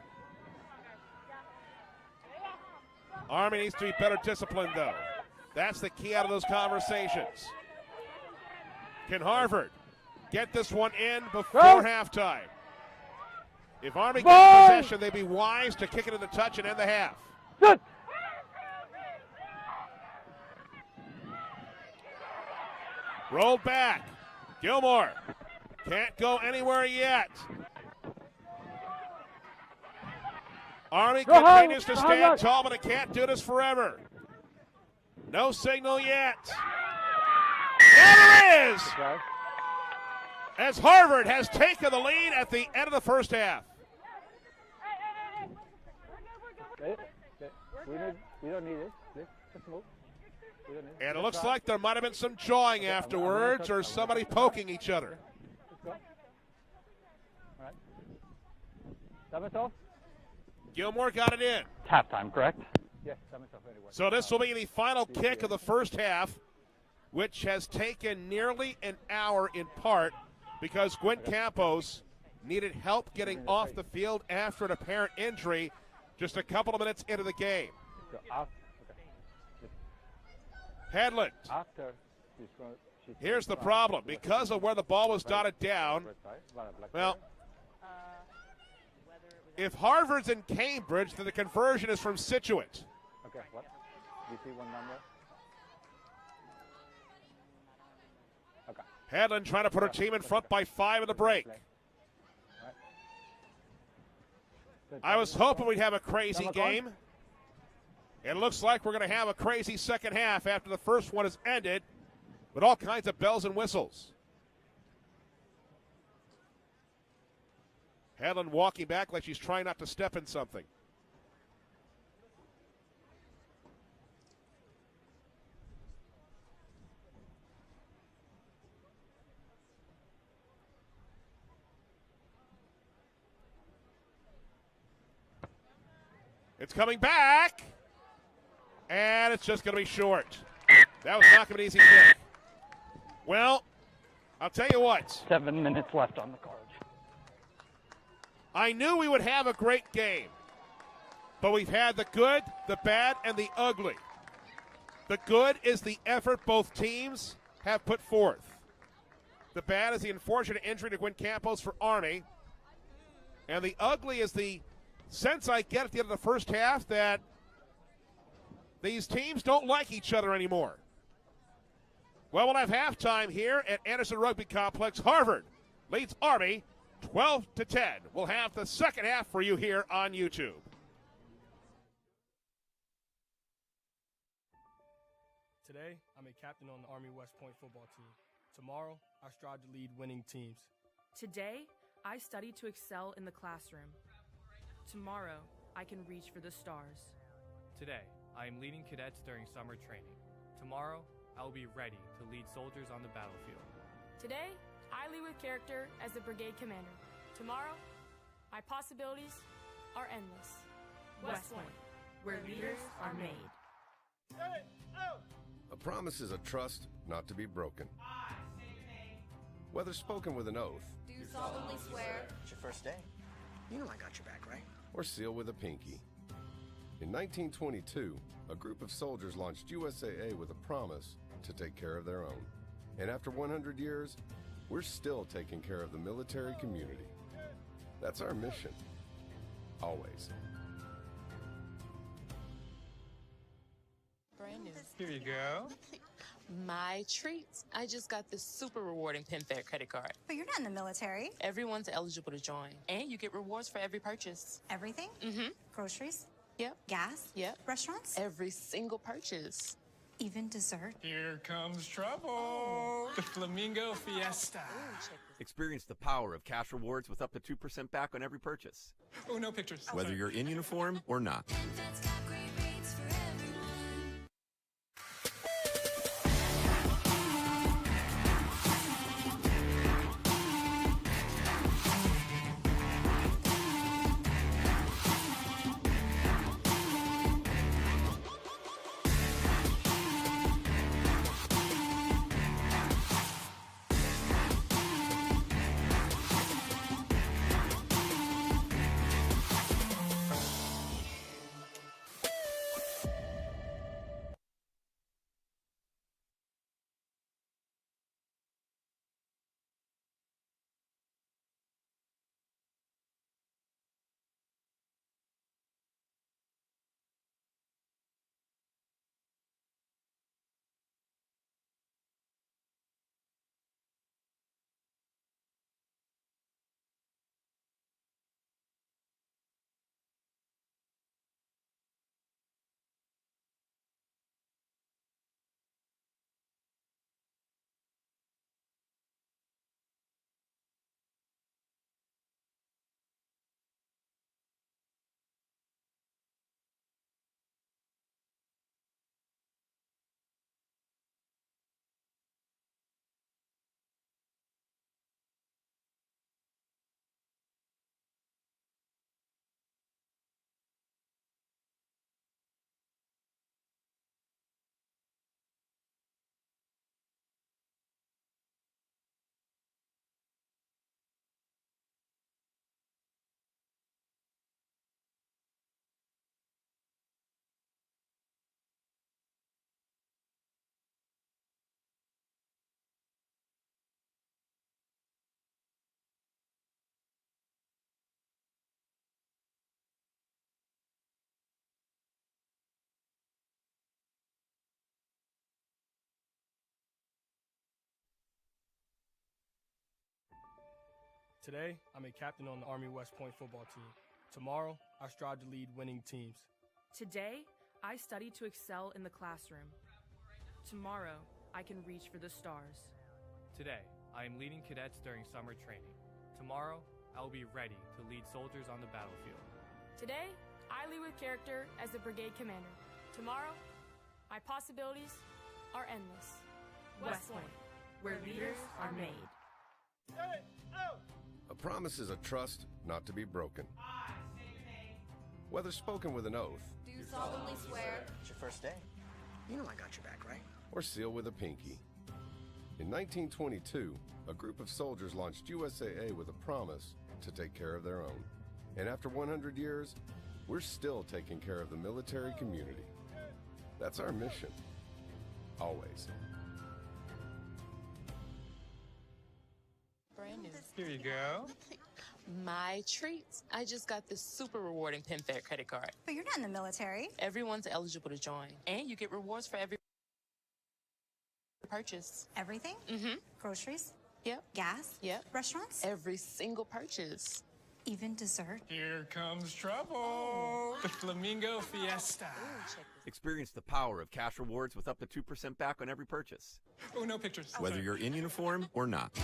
Army needs to be better disciplined, though. That's the key out of those conversations. Can Harvard get this one in before halftime? If Army gets possession, they'd be wise to kick it in the touch and end the half. Good. Rolled back. Gilmore can't go anywhere yet. Army continues to stand tall, but it can't do this forever. No signal yet. There it is! As Harvard has taken the lead at the end of the first half. We don't need it. Just move. And it looks like there might have been some jawing afterwards or somebody poking each other. Let's go. All right. Gilmore got it in. Halftime, correct? Yes, anyway. So this will be the final kick of the first half, which has taken nearly an hour in part because Gwen Campos needed help getting off the field after an apparent injury just a couple of minutes into the game. Hedlund. Here's the problem. Because of where the ball was dotted down, well, if Harvard's in Cambridge, then the conversion is from Situate. Okay, what? Do you see one number? Okay. Hedlund trying to put her team in front by 5 in the break. I was hoping we'd have a crazy game. It looks like we're going to have a crazy second half after the first one has ended with all kinds of bells and whistles. Hedlund walking back like she's trying not to step in something. It's coming back. And it's just going to be short. That was not going to be an easy kick. Well, I'll tell you what. 7 minutes left on the card. I knew we would have a great game. But we've had the good, the bad, and the ugly. The good is the effort both teams have put forth. The bad is the unfortunate injury to Gwen Campos for Army. And the ugly is the sense I get at the end of the first half that these teams don't like each other anymore. Well, we'll have halftime here at Anderson Rugby Complex. Harvard leads Army 12-10. We'll have the second half for you here on YouTube. Today, I'm a captain on the Army West Point football team. Tomorrow, I strive to lead winning teams. Today, I study to excel in the classroom. Tomorrow, I can reach for the stars. Today, I am leading cadets during summer training. Tomorrow, I will be ready to lead soldiers on the battlefield. Today, I lead with character as the brigade commander. Tomorrow, my possibilities are endless. West Point, where leaders are made. A promise is a trust not to be broken. Whether spoken with an oath, Do solemnly swear. It's your first day. You know I got your back, right? or sealed with a pinky. In 1922, a group of soldiers launched USAA with a promise to take care of their own. And after 100 years, we're still taking care of the military community. That's our mission. Always. Brand new. Here you go. My treat. I just got this super rewarding PenFed credit card. But you're not in the military. Everyone's eligible to join. And you get rewards for every purchase. Everything? Mm-hmm. Groceries? Yep. Gas? Yep. Restaurants? Every single purchase. Even dessert? Here comes trouble. The Flamingo Fiesta. Experience the power of cash rewards with up to 2% back on every purchase. Oh, no pictures. Whether you're in uniform or not. Today, I'm a captain on the Army West Point football team. Tomorrow, I strive to lead winning teams. Today, I study to excel in the classroom. Tomorrow, I can reach for the stars. Today, I am leading cadets during summer training. Tomorrow, I will be ready to lead soldiers on the battlefield. Today, I lead with character as the brigade commander. Tomorrow, my possibilities are endless. West Point, where leaders are made. A promise is a trust not to be broken. Whether spoken with an oath, Do solemnly swear. It's your first day. You know I got your back, right? or sealed with a pinky. In 1922, a group of soldiers launched USAA with a promise to take care of their own. And after 100 years, we're still taking care of the military community. That's our mission. Always. Brand new. Here you go. My treat. I just got this super rewarding PenFed credit card. But you're not in the military. Everyone's eligible to join. And you get rewards for every purchase. Everything? Mm-hmm. Groceries? Yep. Gas? Yep. Restaurants? Every single purchase. Even dessert? Here comes trouble. The Flamingo Fiesta. Experience the power of cash rewards with up to 2% back on every purchase. Oh, no pictures. Whether you're in uniform or not.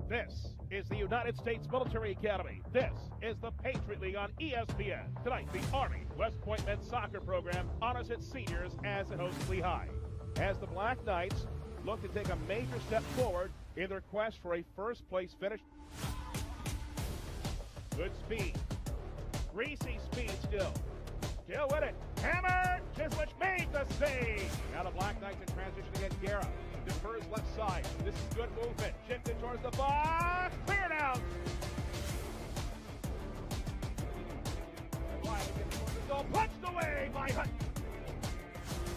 This is the United States Military Academy. This is the Patriot League on ESPN. Tonight, the Army West Point men's soccer program honors its seniors as it hosts Lehigh. As the Black Knights look to take a major step forward in their quest for a first-place finish. Good speed. Greasy speed still. Still with it. Hammer! Chiswich made the save! Now the Black Knights in transition against Guerra. Defers left side. This is good movement. Shifted towards the box. Cleared out. Wiley gets towards the goal. Punched away by Hunt.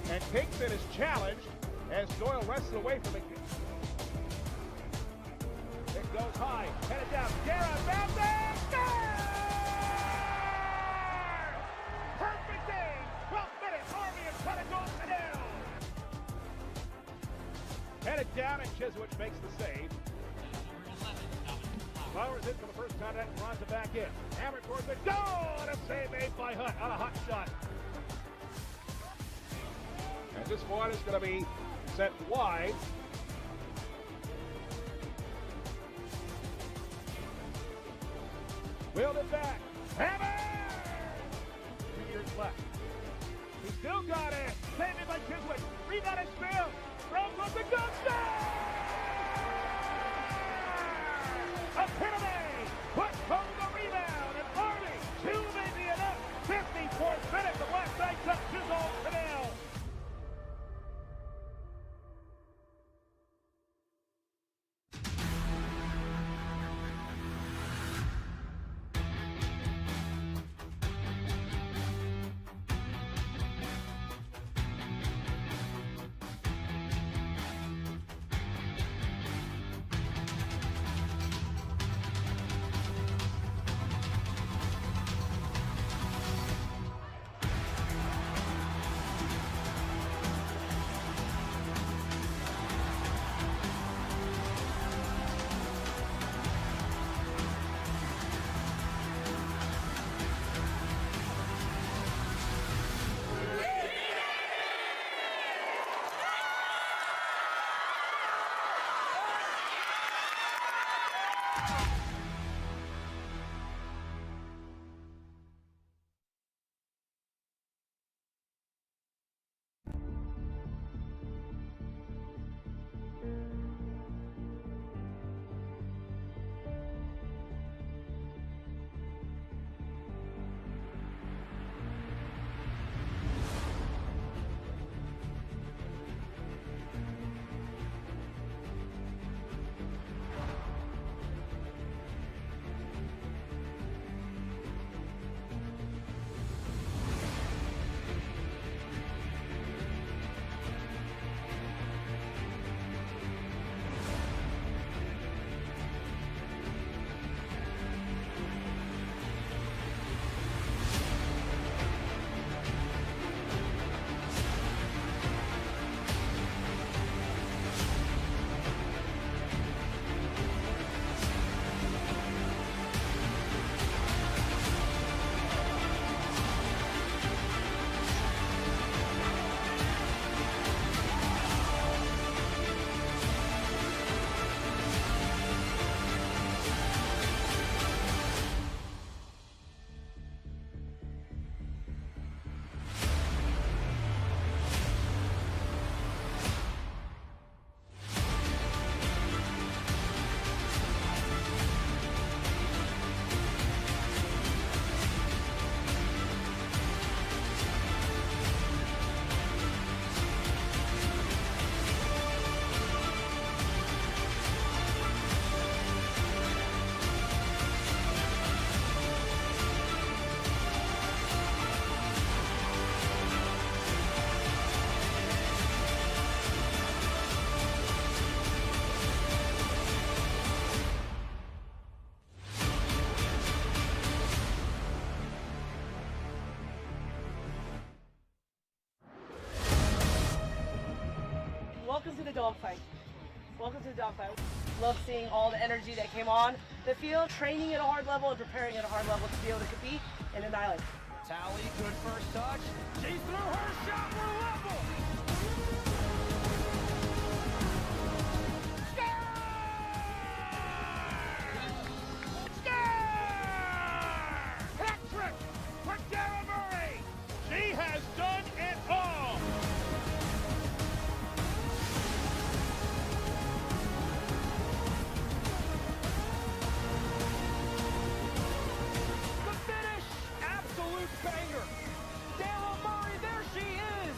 And Kingston is challenged as Doyle wrests away from it. It goes high. Headed down. Guerra found there. Score! Perfect game. 12th minute. Army and Pentagon Canal. Headed down, and Chiswich makes the save. Flowers in for the first time, and runs it back in. Hammer towards the goal, and a save made by Hunt on a hot shot. And this one is going to be sent wide. Wheeled it back. Hammer! 2 years left. He still got it. Saved it by Chiswich. Rebound is spilled. Rose with the good save! Epitome! Put home the rebound, and Army, 2 may be enough. 54th minute, the Black Knights up 2-0 Canal. welcome to the dogfight. Welcome to the dogfight. Love seeing all the energy that came on the field, training at a hard level and preparing at a hard level to be able to compete and annihilate. Tally, good first touch. She threw her shot, we're level. Hat-trick for Dara Murray. She has done it all. The finish, absolute banger. Dara Murray, there she is.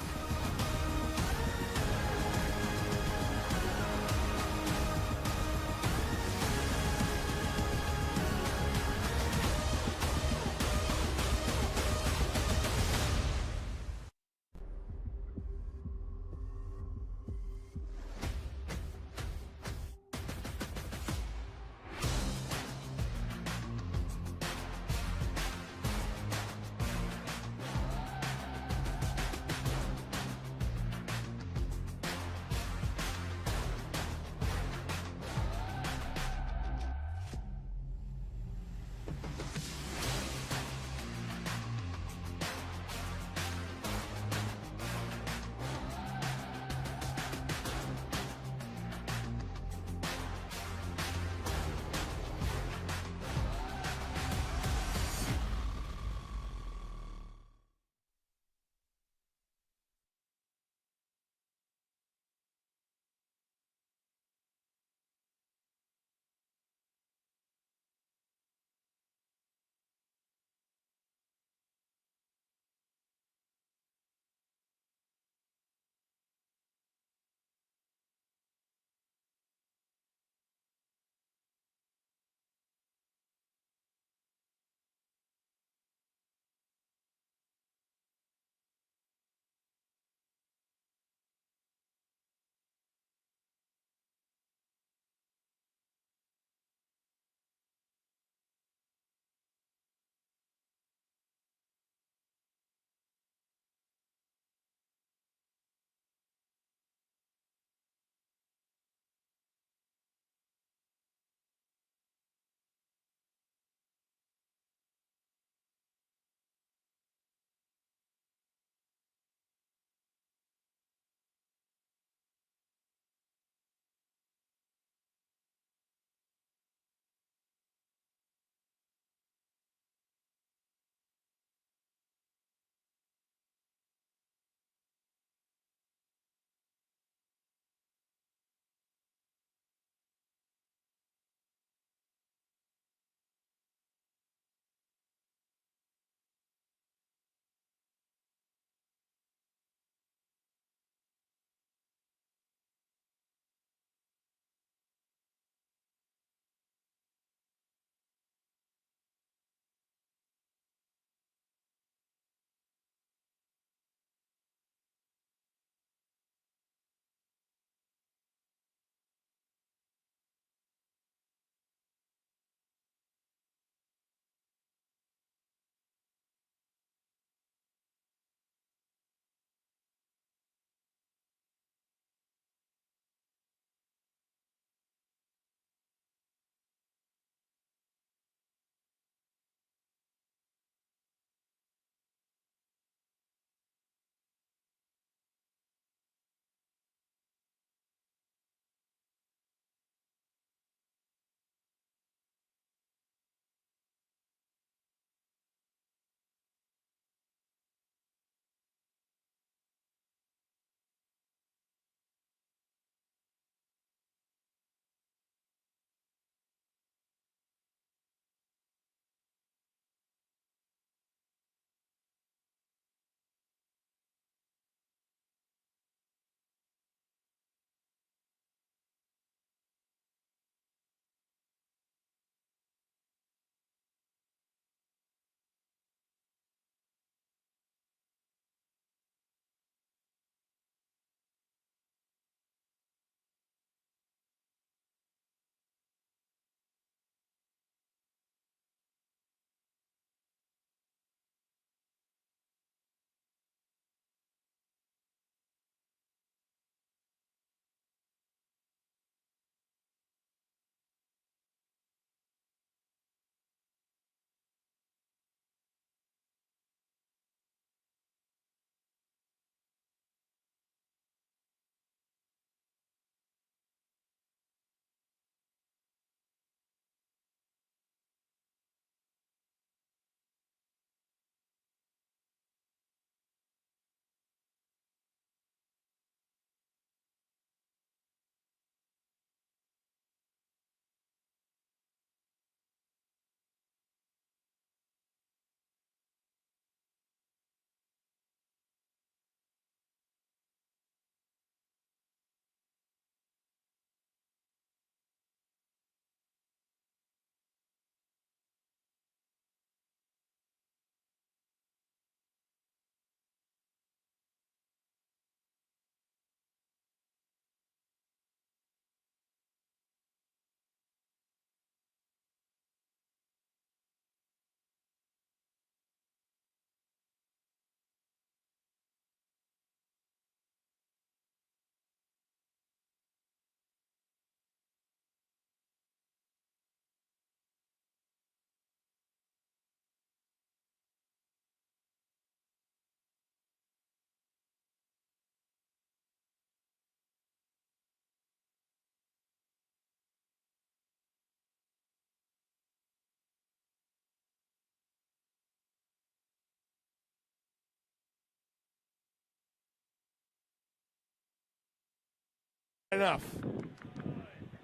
enough.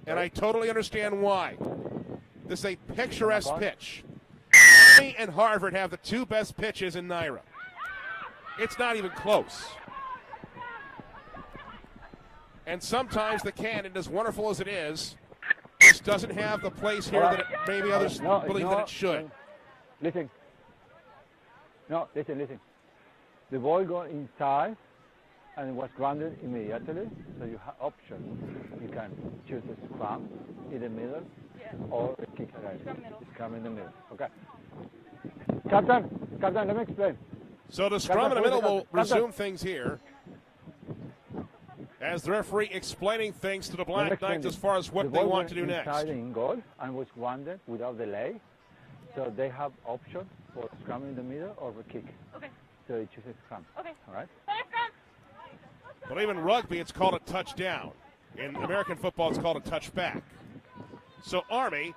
And I totally understand why. This is a picturesque pitch. Army and Harvard have the two best pitches in NIRA. It's not even close. And sometimes the cannon, as wonderful as it is, just doesn't have the place here that maybe others believe that it should. Listen. No, listen. The ball goes inside and it was grounded immediately, so you have options. You can choose a scrum in the middle or a kick again. Scrum in the middle. Okay. Captain, let me explain. So the scrum in the middle will resume things here, as the referee explaining things to the Black Knights as far as what they want to do next. Inside in goal and was grounded without delay, so they have options for scrum in the middle or a kick. Okay. So they choose a scrum. Okay. All right. But even rugby, it's called a touchdown. In American football, it's called a touchback. So Army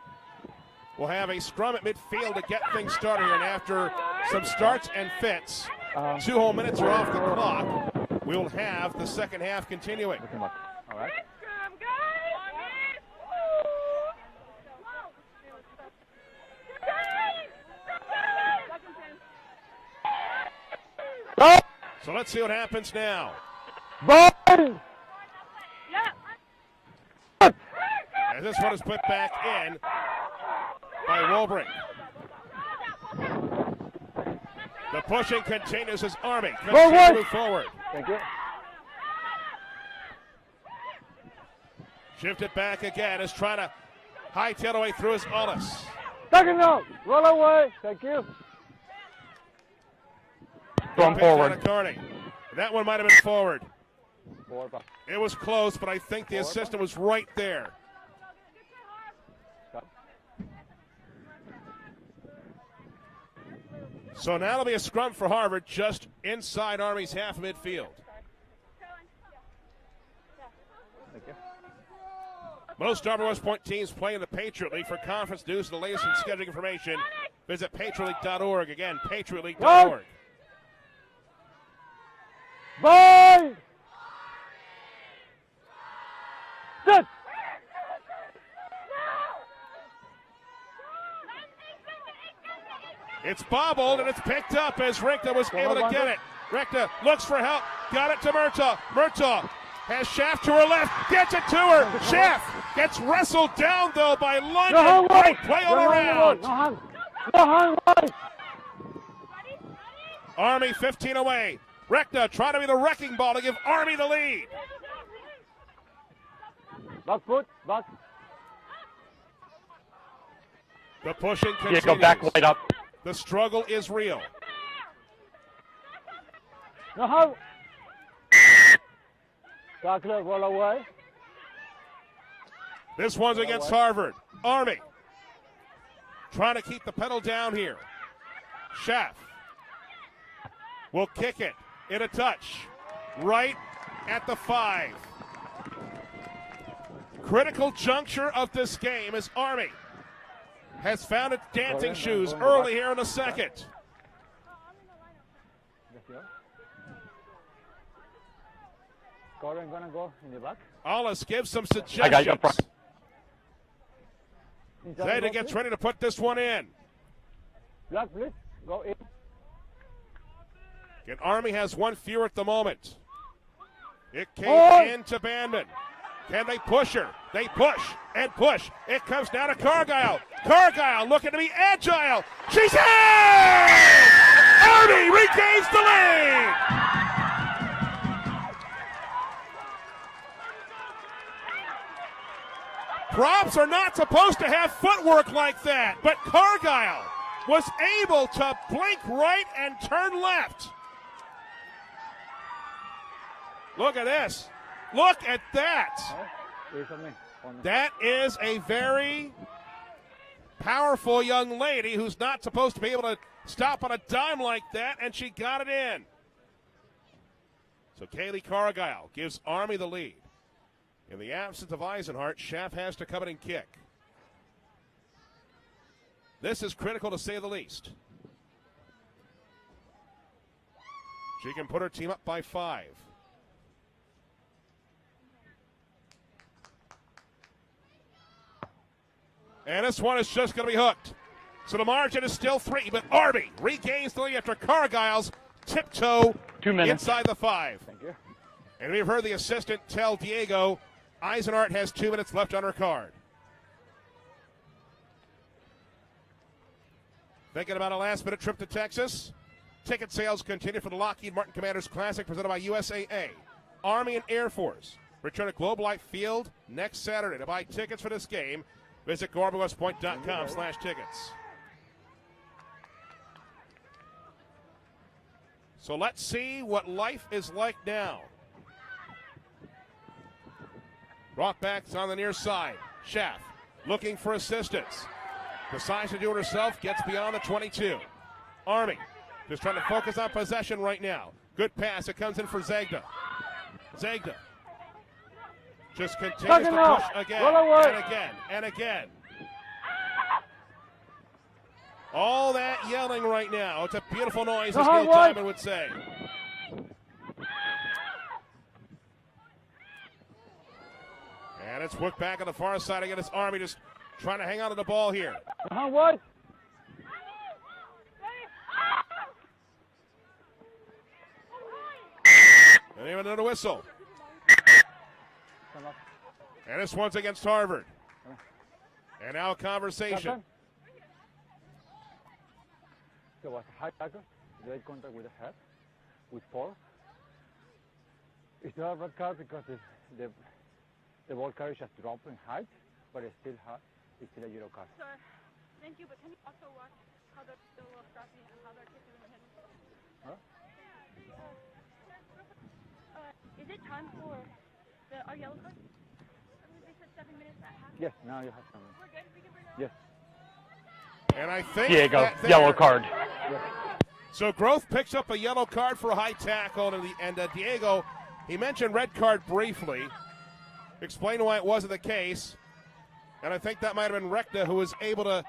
will have a scrum at midfield to get things started here, and after some starts and fits, 2 whole minutes are off the clock. We will have the second half continuing. All right. So let's see what happens now. Ball! As this one is put back in by Wolbrink. The pushing continues as Army continues to move forward. Thank you. Shift it back again as trying to hightail away through his Ollis. Second out. Roll away. Thank you. Going forward. That one might have been forward. Forward. It was close, but I think the assistant was right there. So now it'll be a scrum for Harvard just inside Army's half of midfield. Most Dartmouth West Point teams play in the Patriot League. For conference news and the latest in scheduling information, visit patriotleague.org. Again, patriotleague.org. Bye! Sit! It's bobbled and it's picked up as Richter was able to get it. Richter looks for help, got it to Murtaugh. Murtaugh has Schaff to her left, gets it to her. Schaff gets wrestled down though by London. Great play all around. Army 15 away. Richter trying to be the wrecking ball to give Army the lead. Back foot, back. The pushing continues. Go back right up. The struggle is real. No. Tackler, roll away. This one's against Harvard. Army trying to keep the pedal down here. Schaff will kick it in a touch right at the 5. Critical juncture of this game as Army has found its dancing shoes early here in the second. Corin gonna go in the back. Ollis gives some suggestions. Zeta Inside, gets ready to put this one in. Black, please. Go in. And Army has one fewer at the moment. It came into Bandman. Can they push her? They push and push. It comes down to Cargyle. Cargyle looking to be agile. She's in! Army regains the lead! Props are not supposed to have footwork like that, but Cargyle was able to blink right and turn left. Look at this. Look at that. That is a very powerful young lady who's not supposed to be able to stop on a dime like that, and she got it in. So Kaylee Cargyle gives Army the lead. In the absence of Eisenhart, Schaff has to come in and kick. This is critical to say the least. She can put her team up by 5. And this one is just going to be hooked. So the margin is still 3, but Army regains the lead after Cargile's tiptoe 2 minutes. inside the 5. Thank you. And we've heard the assistant tell Diego Eisenhart has 2 minutes left on her card. Thinking about a last-minute trip to Texas? Ticket sales continue for the Lockheed Martin Commanders Classic presented by USAA. Army and Air Force return to Globe Life Field next Saturday. To buy tickets for this game, visit GarberWestPoint.com/tickets. So let's see what life is like now. Rothback's on the near side. Schaff looking for assistance. Decides to do it herself, gets beyond the 22. Army just trying to focus on possession right now. Good pass. It comes in for Zegda. Zegda just continues to push again and again and again. All that yelling right now. It's a beautiful noise, as Neil Diamond would say. And it's worked back on the far side again. It's Army just trying to hang on to the ball here. What? And even another whistle. And this one's against Harvard. And now a conversation. There was a high tackle, direct contact with the head, with force. It's not a red card because the ball carrier just dropped in height, but it's still hard. It's still a yellow card. Sir, thank you, but can you also watch how they're still scrapping and how they're kicking in the head? Huh? Is it time for our yellow card? I believe they said 7 minutes at half. Yes, now you have 7 minutes. We're good? We can bring it up? Yes. And I think Diego, yellow card. So Groth picks up a yellow card for a high tackle, and Diego, he mentioned red card briefly, explained why it wasn't the case, and I think that might have been Rekta who was able to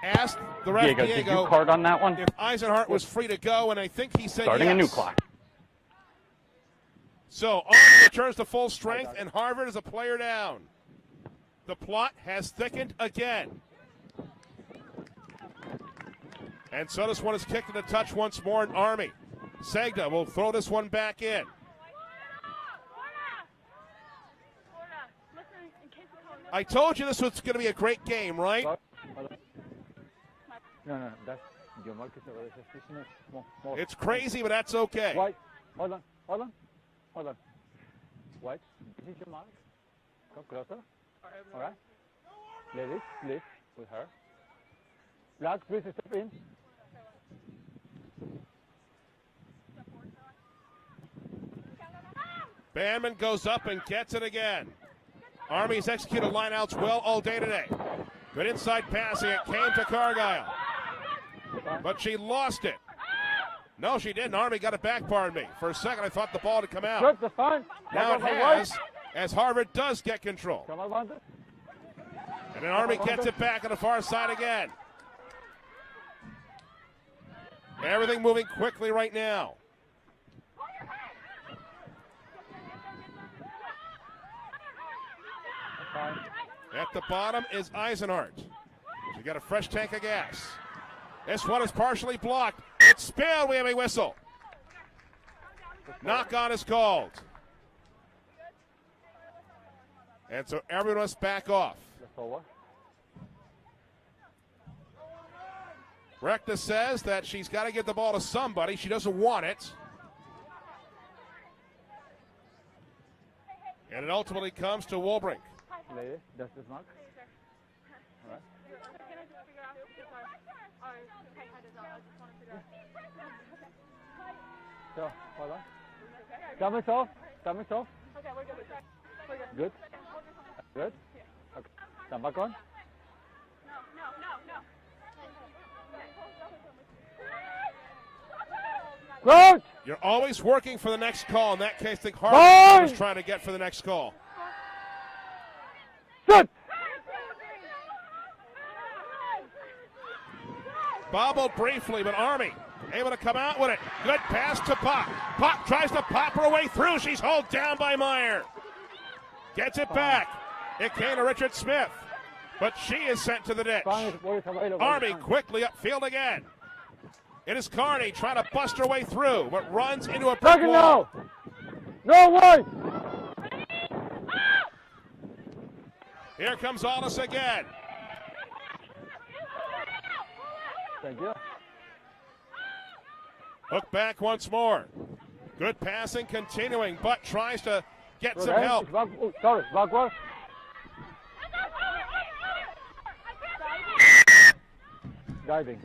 ask the ref Diego, did you card on that one? if Eisenhart was free to go, and I think he said Starting yes. a new clock. So Army returns to full strength, and Harvard is a player down. The plot has thickened again. And so this one is kicked to the touch once more in Army. Segda will throw this one back in. I told you this was going to be a great game, right? No, that's your mark is more. It's crazy, but that's okay. White, hold on. White, this is your mark. Come closer. All right. Ladies, please, with her. Black, please step in. Bandman goes up and gets it again. Army's executed lineouts well all day today. Good inside passing. It came to Cargile. But she lost it. No, she didn't. Army got it back, pardon me. For a second, I thought the ball had come out. Good, that's fine. Now it has, as Harvard does get control. And then Army gets it back on the far side again. Everything moving quickly right now. At the bottom is Eisenhart. She got a fresh tank of gas. This one is partially blocked. It's spilled. We have a whistle. Knock on is called. And so everyone must back off. Rekta says that she's got to get the ball to somebody. She doesn't want it. And it ultimately comes to Wolbrink. Lady, that's this mark. All right. Can I just figure out if our head is out? I just want to figure out. So, hold on. Stomach's off. Okay, we're good. Good. Good. Okay. Stand back on. No. Good. You're always working for the next call. In that case, I think Harvard was trying to get for the next call. Good. Bobbled briefly, but Army able to come out with it. Good pass to Pop. Pop tries to pop her way through. She's hauled down by Meyer. Gets it back. It came to Richard Smith. But she is sent to the ditch. Army quickly upfield again. It is Carney trying to bust her way through, but runs into a brick wall. No way! Here comes Aldis again. Thank you. Hook back once more. Good passing continuing, but tries to get some help. Backward. Diving.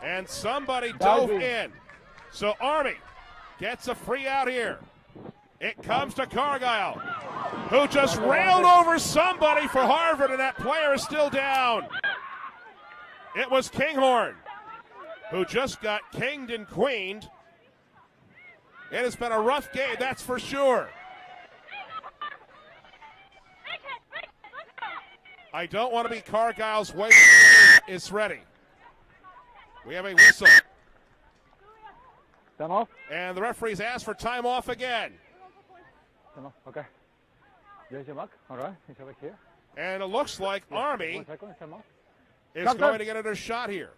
And somebody dove in. So Army gets a free out here. It comes to Cargyle, who just railed over somebody for Harvard, and that player is still down. It was Kinghorn, who just got kinged and queened. It has been a rough game, that's for sure. I don't want to be Cargile's way. Is ready. We have a whistle. Time off. And the referee's asked for time off again. Time off. Okay. There's your mark. All right. He's over here. And it looks like Army is Come, going to get another shot here.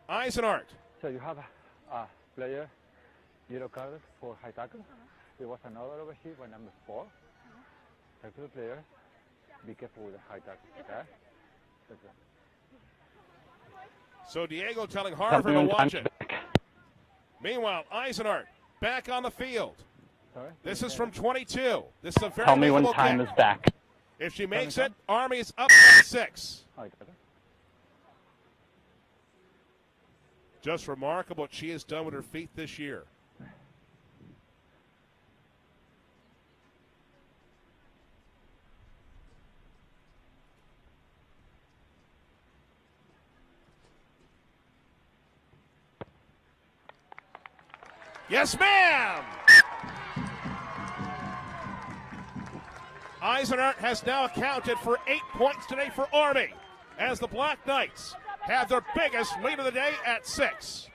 Eisenart. So you have a player, yellow card for high tackle. There was another over here by number 4. Talk to the player. Be careful with the high tackle. Okay? So Diego telling Harvard to watch it. Meanwhile, Eisenart back on the field. This is from 22. This is a very Tell me when makeable time kick. is back. If she makes it, Army's up by 6. Just remarkable what she has done with her feet this year. Yes, ma'am! Eisenart has now accounted for 8 points today for Army, as the Black Knights have their biggest lead of the day at 6,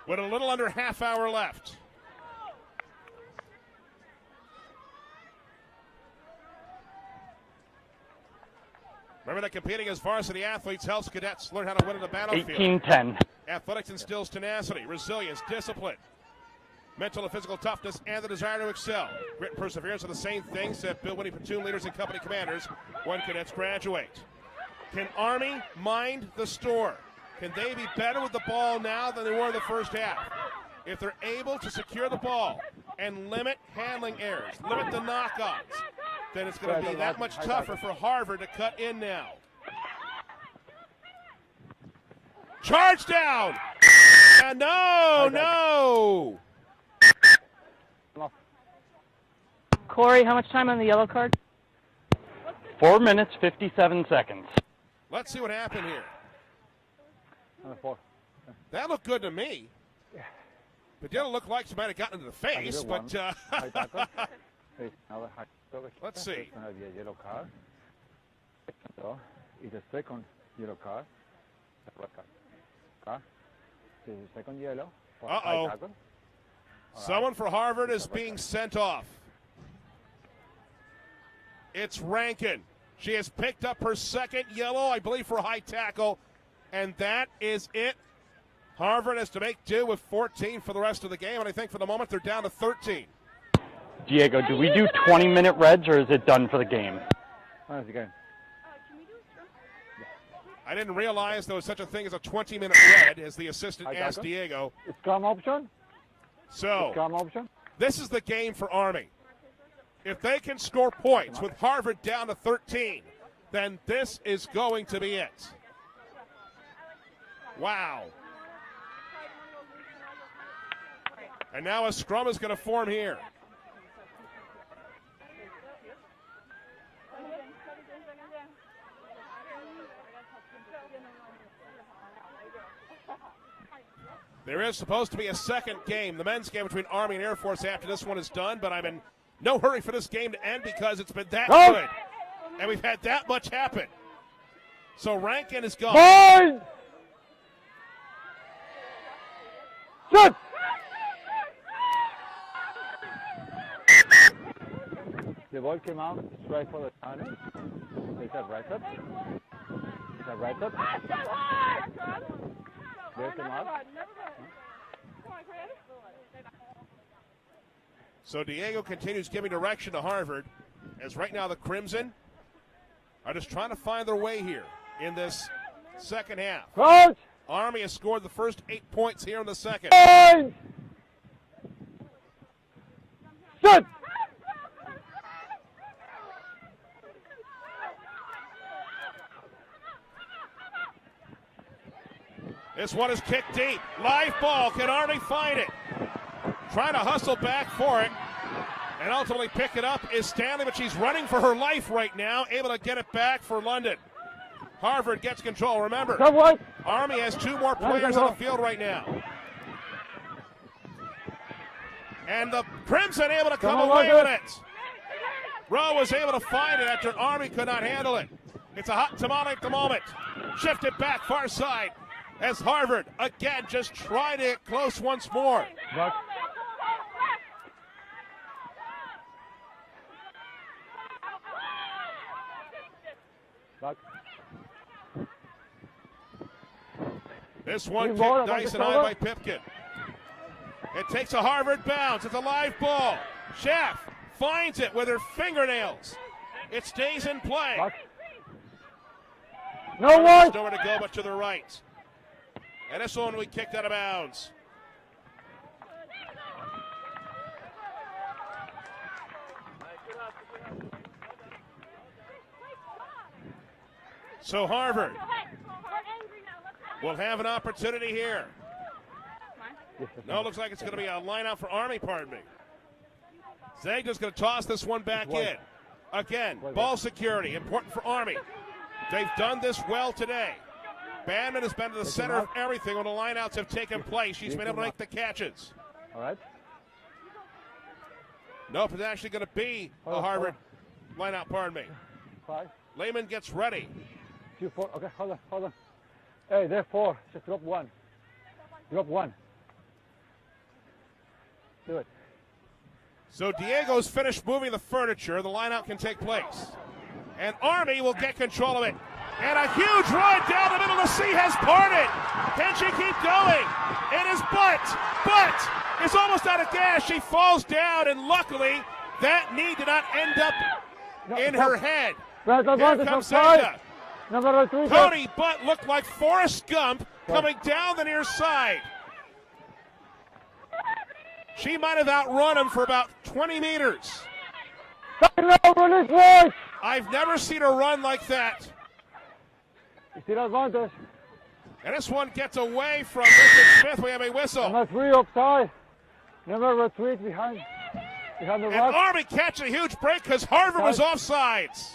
with a little under half hour left. Remember that competing as varsity athletes helps cadets learn how to win in the battlefield. 18-10. Athletics instills tenacity, resilience, discipline, mental and physical toughness, and the desire to excel. Grit and perseverance are the same things that build winning platoon leaders and company commanders when cadets graduate. Can Army mind the store? Can they be better with the ball now than they were in the first half? If they're able to secure the ball and limit handling errors, limit the knock-ons, then it's going to be that much tougher for Harvard to cut in now. Charge down! And no! Corey, how much time on the yellow card? 4 minutes, 57 seconds. Let's see what happened here. Number 4. That looked good to me. It didn't look like she might have gotten into the face, but let's see. It's going to be a yellow card. So it's the second yellow card. Okay. So it's the second yellow. For high tackle. Someone for Harvard is being sent off. It's Rankin. She has picked up her second yellow, I believe, for high tackle, and that is it. Harvard has to make do with 14 for the rest of the game, and I think for the moment they're down to 13. Diego, do we do 20-minute reds, or is it done for the game? How's the game? I didn't realize there was such a thing as a 20-minute red, as the assistant asked Diego. It's scrum option. So, scrum option. This is the game for Army. If they can score points with Harvard down to 13, then this is going to be it. Wow. And now a scrum is going to form here. There is supposed to be a second game, the men's game between Army and Air Force after this one is done, but I'm in no hurry for this game to end because it's been that good. And we've had that much happen. So Rankin is gone. Fine. Shut. The ball came out straight for the channel. Is that right up? Is that right up? There's the mark. So Diego continues giving direction to Harvard, as right now the Crimson are just trying to find their way here in this second half. Coach! Army has scored the first 8 points here in the second. Shoot! This one is kicked deep. Live ball. Can Army find it? Trying to hustle back for it. And ultimately pick it up is Stanley, but she's running for her life right now. Able to get it back for London. Harvard gets control. Remember, Army has 2 more players on the field right now. And the Crimson able to come away with it. Rowe was able to find it after Army could not handle it. It's a hot tamale at the moment. Shifted back far side as Harvard again just trying to get close once more. This one kicked nice and high by Pipkin. It takes a Harvard bounce. It's a live ball. Schaff finds it with her fingernails. It stays in play. No one. Nowhere to go but to the right. And this one we kicked out of bounds. So Harvard will have an opportunity here. No, it looks like it's going to be a line out for Army, pardon me. Zagda's going to toss this one back in. Again, ball security, important for Army. They've done this well today. Bandman has been to the center of everything when the lineouts have taken place. She's been able to make the catches. All right. Nope, it's actually going to be a Harvard lineout, pardon me. 5. Lehman gets ready. 2, 4. Okay, hold on. Hey, there 4. Just drop 1. Drop 1. Do it. So Diego's finished moving the furniture. The lineout can take place. And Army will get control of it. And a huge run down the middle of the sea has parted. Can she keep going? It is but is almost out of gas. She falls down, and luckily that knee did not end up in her head. Here comes Zagda. Number 3. Cody Butt looked like Forrest Gump coming down the near side. She might have outrun him for about 20 meters. I've never seen her run like that. And this one gets away from Richard Smith. We have a whistle. Number 3 offside. Number 3 behind the and rock. Army catching a huge break because Harvard was offsides.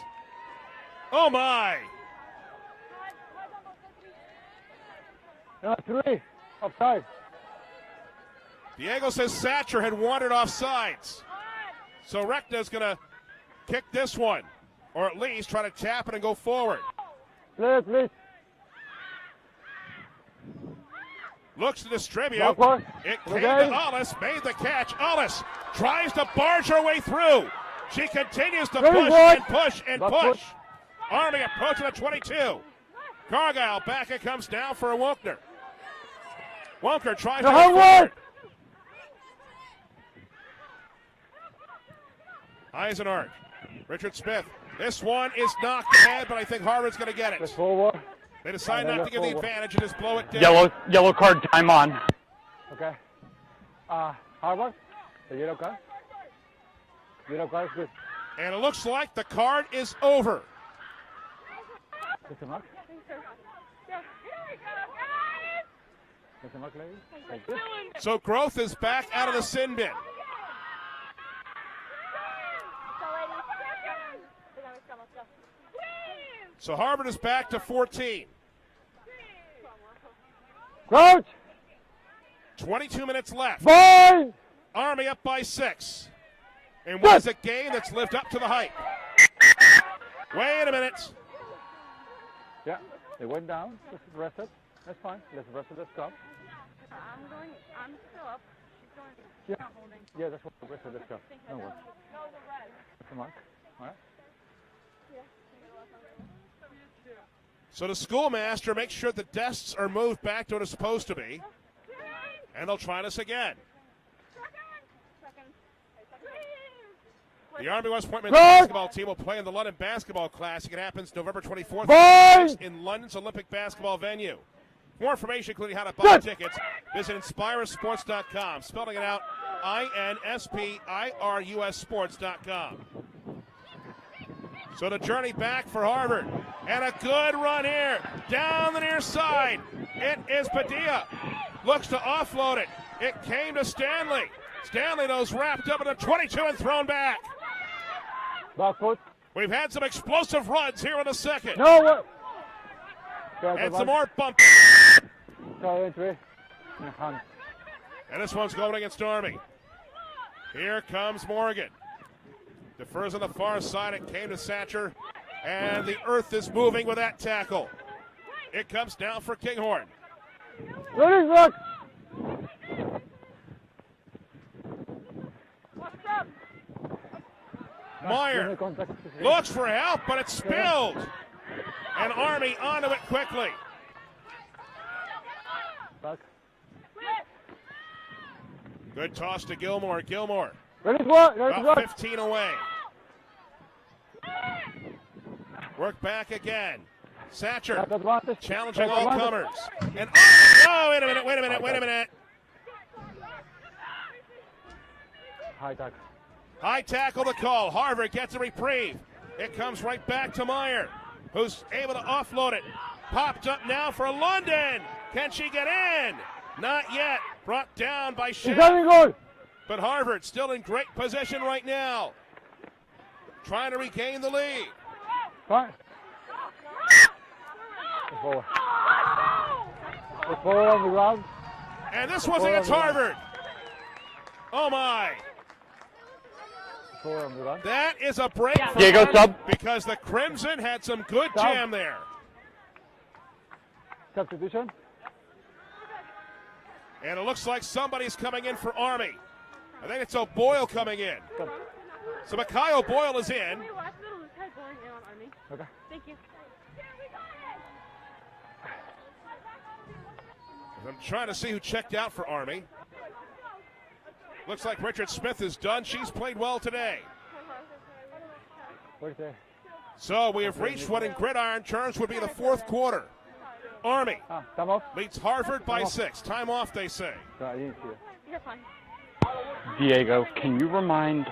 Oh my. Number 3 offside. Diego says Satcher had wandered off sides. So Rekna's going to kick this one, or at least try to tap it and go forward. Please. Looks to distribute. It came to Ellis, made the catch. Ellis tries to barge her way through. She continues to push and push. Army approaching the 22. Cargyle back it comes down for a Wolkner. Wolker tries to go forward. Eisenart, Richard Smith. This one is knocked ahead, but I think Harvard's going to get it. They decide not to give the advantage and just blow it down. Yellow card, time on. Okay. Harvard, the yellow card. Yellow card is good. And it looks like the card is over. Mr. Mark? Mr. Mark, ladies? So Growth is back out of the sin bin. So Harvard is back to 14. Coach! 22 minutes left. Bye! Army up by 6. And what is a game that's lived up to the hype? Wait a minute. Yeah, they went down. Just rest it. That's fine. Let's rest it. Let's go. I'm still up. She's going. Yeah. Not holding. Yeah, that's what rest it. Let's go. No worries. Mr. Mark. All right. So the schoolmaster makes sure the desks are moved back to what it's supposed to be. And they'll try this again. The Army West Point men's basketball team will play in the London Basketball Classic. It happens November 24th in London's Olympic basketball venue. For more information, including how to buy tickets, visit InspireSports.com. Spelling it out, INSPIRUS Sports.com. So the journey back for Harvard. And a good run here. Down the near side. It is Padilla. Looks to offload it. It came to Stanley. Stanley, those wrapped up in the 22 and thrown back. Back foot. We've had some explosive runs here in the second. No, what? And some more bump. And this one's going against Army. Here comes Morgan. Defers on the far side. It came to Satcher. And the earth is moving with that tackle. It comes down for Kinghorn. Running back. Meyer looks for help, but it's spilled. And Army onto it quickly. Good toss to Gilmore. Gilmore. About 15 away. Work back again. Satcher challenging all comers. And oh, wait a minute. High tackle to call. Harvard gets a reprieve. It comes right back to Meyer, who's able to offload it. Popped up now for London. Can she get in? Not yet. Brought down by Schiff. But Harvard still in great position right now. Trying to regain the lead. Fine. Forward on the ground. And this was against Harvard. Oh my. That is a break for Diego Harvard sub. because the Crimson had some good jam there. Substitution. And it looks like somebody's coming in for Army. I think it's O'Boyle coming in. So Makai O'Boyle is in. Okay. Thank you. I'm trying to see who checked out for Army. Looks like Richard Smith is done. She's played well today. So we have reached what in gridiron terms would be the fourth quarter. Army leads Harvard by 6. Time off, they say. You're fine. Diego, can you remind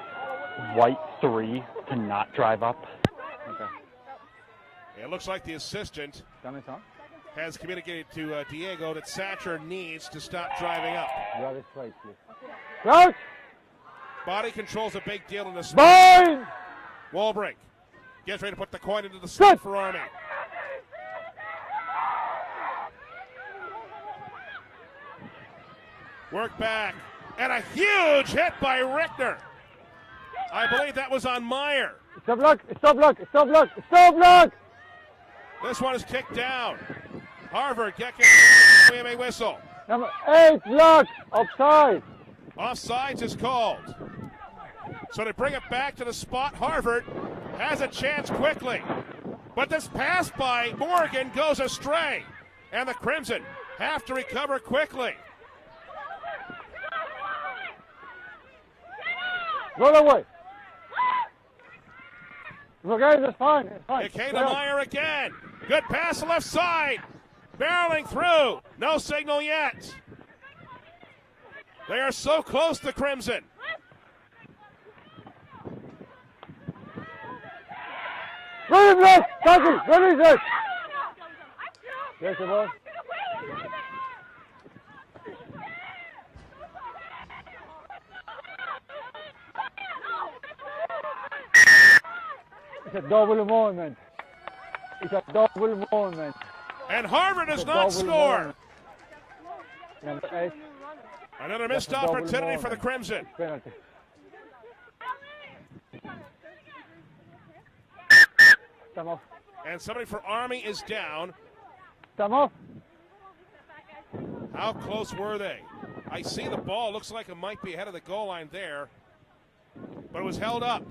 White 3 to not drive up? Okay. It looks like the assistant has communicated to Diego that Satcher needs to stop driving up. Crouch! Body control's a big deal in this. Mine! Walbrink gets ready to put the coin into the slot for Army. Work back. And a huge hit by Rickner. I believe that was on Meyer. Stop block! This one is kicked down. Harvard getting a whistle. Number 8 block, offside. Offsides is called. So they bring it back to the spot. Harvard has a chance quickly. But this pass by Morgan goes astray. And the Crimson have to recover quickly. Run away. Okay, that's fine. It came to Meyer again. Good pass left side. Barreling through. No signal yet. They are so close, the Crimson. Run it, run it. Yes, the ball. It's a double movement. And Harvard does not score. Another missed opportunity for the Crimson. Penalty. And somebody for Army is down. How close were they? I see the ball. Looks like it might be ahead of the goal line there. But it was held up.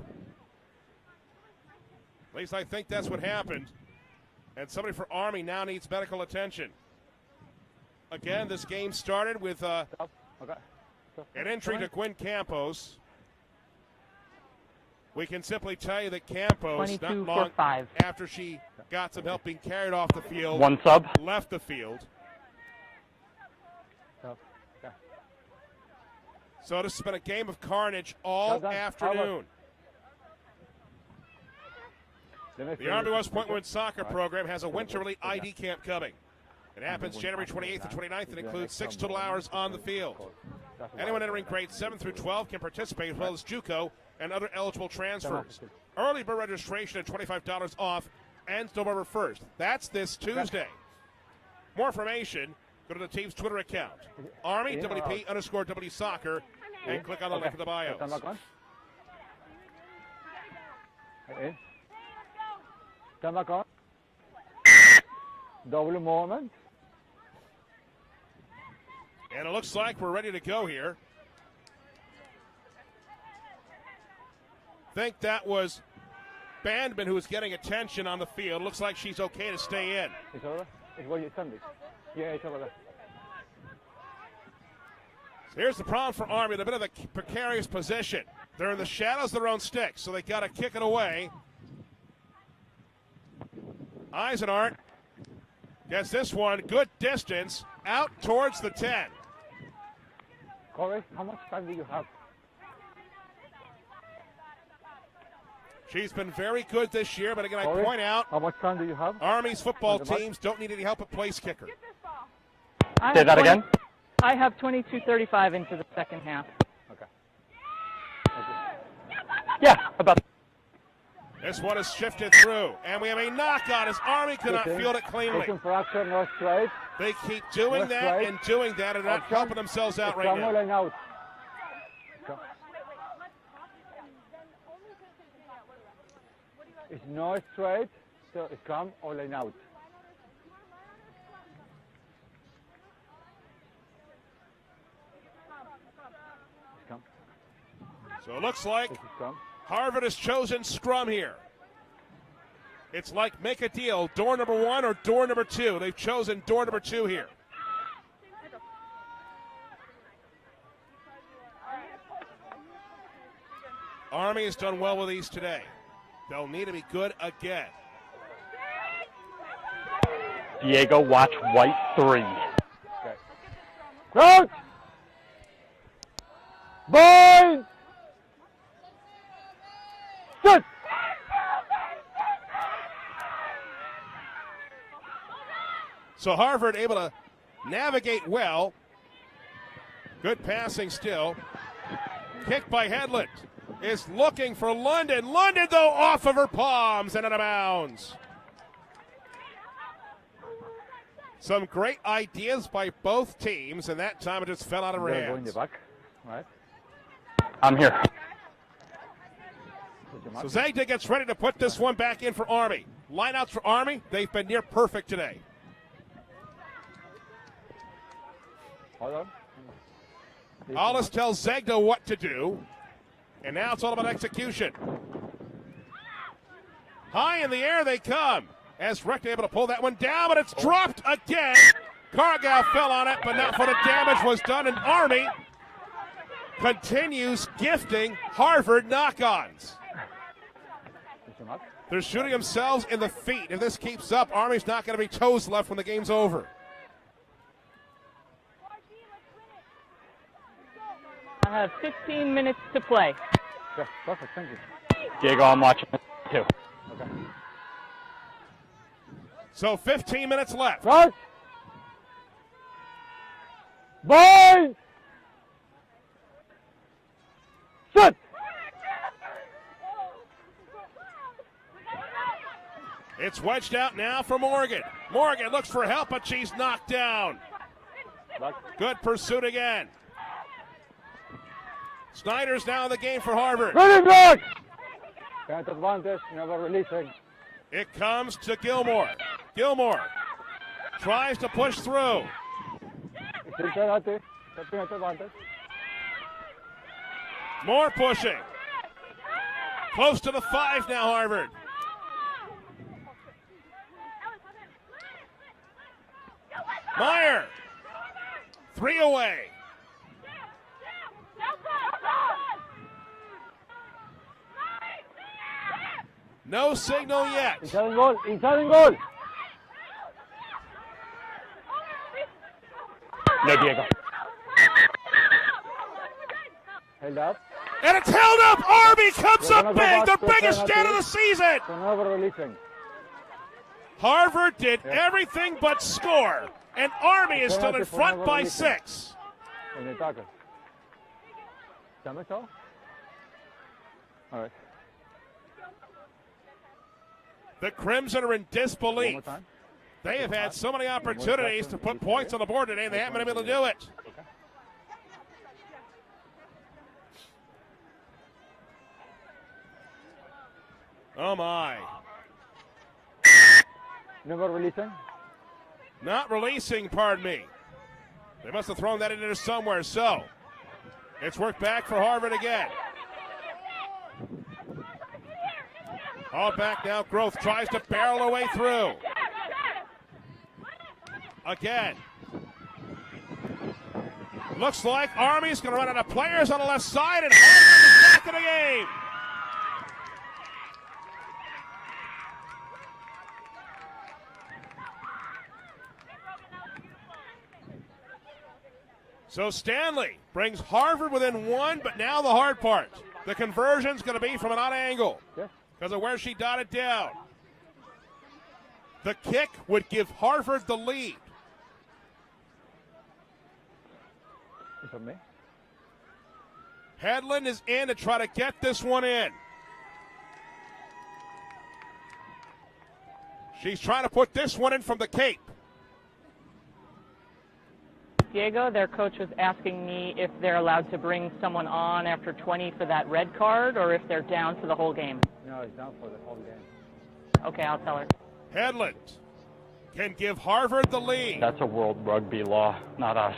least I think that's what happened. And somebody for Army now needs medical attention. Again, this game started with an entry to Gwen Campos. We can simply tell you that Campos, not long after she got some help being carried off the field, one sub, left the field. So this has been a game of carnage all afternoon. The Army West Point Women's Soccer program has a winter elite ID camp coming. It happens January 28th and 29th and includes 6 total hours on the field. Anyone entering grades 7 through 12 can participate, as well as JUCO and other eligible transfers. Early bird registration at $25 off ends November 1st. That's this Tuesday. More information, go to the team's Twitter account, Army WP_W Soccer, and click on the link in the bios. Stand back on. Double movement. And it looks like we're ready to go here. Think that was Bandman who was getting attention on the field. Looks like she's okay to stay in. It's over. It's what you send it. Yeah, it's over there. So here's the problem for Army. They're in a bit of a precarious position. They're in the shadows of their own sticks, so they got to kick it away. Eisenart gets this one, good distance, out towards the 10. Corey, how much time do you have? She's been very good this year, but again, Corey, I point out, how much time do you have? Army's football teams don't need any help at place kicker. Say that again? I have 22:35 into the second half. Okay. Yeah, about. This one is shifted through, and we have a knock-on as Army cannot field it cleanly. Fraction, no straight. They keep doing that and doing that and not helping themselves out right now. Out. It's no straight, so it's come or line out. So it looks like Harvard has chosen scrum here. It's like make a deal, door number 1 or door number 2. They've chosen door number 2 here. Army has done well with these today. They'll need to be good again. Diego, watch white 3. Okay. Crouch! Bind! Sit! So Harvard able to navigate well. Good passing still. Kick by Headland is looking for London. London, though, off of her palms and out of bounds. Some great ideas by both teams, and that time it just fell out of her hands. Go in the back, right? I'm here. So Zagda gets ready to put this one back in for Army. Lineouts for Army, they've been near perfect today. Hold on. Hollis tells Zagda what to do, and now it's all about execution. High in the air they come, as Rector able to pull that one down, but it's dropped again. Cargill fell on it, but not before the damage was done, and Army continues gifting Harvard knock-ons. They're shooting themselves in the feet. If this keeps up, Army's not going to be toes left when the game's over. I have 15 minutes to play. Yeah, perfect, thank you. Diego, I'm watching too. Okay. So 15 minutes left. Right. Bind! Sit! It's wedged out now for Morgan. Morgan looks for help, but she's knocked down. Good pursuit again. Snyder's now in the game for Harvard. Ready, block! Can't advantage, never releasing. It comes to Gilmore. Gilmore tries to push through. Advantage. More pushing. Close to the 5 now, Harvard. Meyer. 3 away. No signal yet. Inside goal. Inside goal. No, Diego. Held up. And it's held up. Army comes up big. The biggest stand of the season. Harvard did everything but score. And Army is still in front by 6. All right. The Crimson are in disbelief. They have had so many opportunities to put points on the board today, and they haven't been able to do it. Oh, my. Never releasing? Not releasing, pardon me. They must have thrown that in there somewhere, so it's worked back for Harvard again. All back now. Growth tries to barrel her way through. Again. Looks like Army's going to run out of players on the left side, and Harvard is back in the game. So Stanley brings Harvard within 1, but now the hard part. The conversion's going to be from an odd angle because of where she dotted down. The kick would give Harvard the lead. For me. Hedlund is in to try to get this one in. She's trying to put this one in from the Cape. Diego, their coach was asking me if they're allowed to bring someone on after 20 for that red card or if they're down for the whole game. No, it's down for the whole game. Okay, I'll tell her. Hedlund can give Harvard the lead. That's a World Rugby law, not us.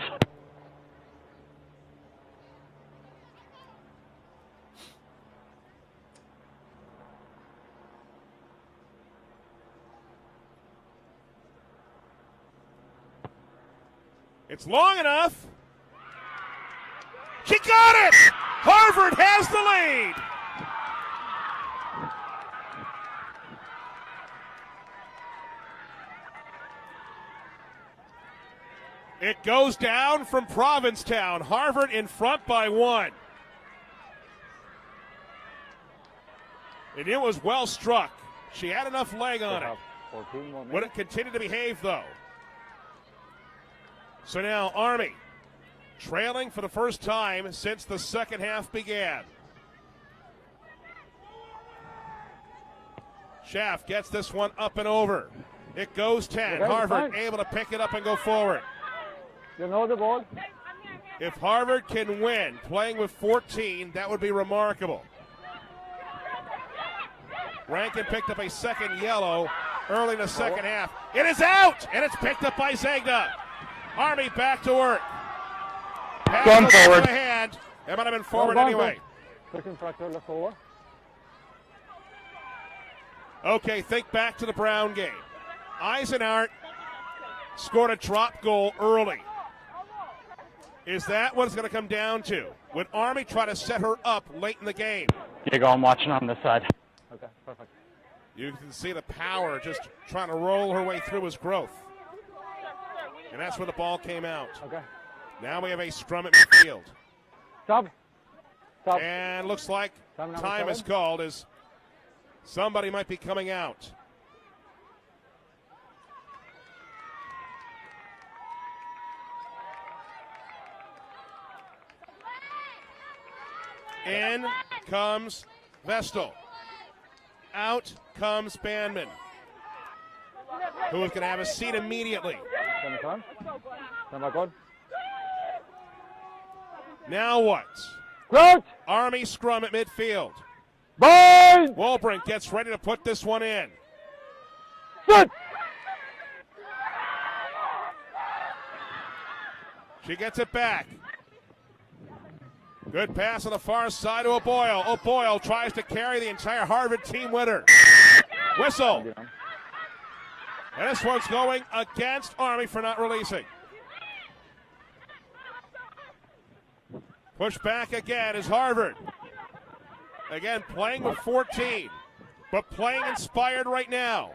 It's long enough. She got it! Harvard has the lead. It goes down from Provincetown. Harvard in front by 1. And it was well struck. She had enough leg on it. Would it continue to behave, though? So now Army trailing for the first time since the second half began. Schaff gets this one up and over. It goes 10. Harvard able to pick it up and go forward. You know the ball. If Harvard can win playing with 14, that would be remarkable. Rankin picked up a second yellow early in the second half. It is out, and it's picked up by Zegna. Army back to work. Going forward. Hand. That might have been forward anyway. Okay, think back to the Brown game. Eisenhart scored a drop goal early. Is that what it's going to come down to? Would Army try to set her up late in the game? Diego, I'm watching on this side. Okay, perfect. You can see the power just trying to roll her way through his growth. And that's where the ball came out. Okay. Now we have a scrum at midfield. Stop. Stop. And looks like time is called as somebody might be coming out. In comes Vestal. Out comes Bandman, who is going to have a seat immediately. Now what? Growth. Army scrum at midfield. Bind. Walbrink gets ready to put this one in. Sit. She gets it back. Good pass on the far side to O'Boyle. O'Boyle tries to carry the entire Harvard team with her. Whistle. And this one's going against Army for not releasing. Push back again is Harvard. Again, playing with 14, but playing inspired right now.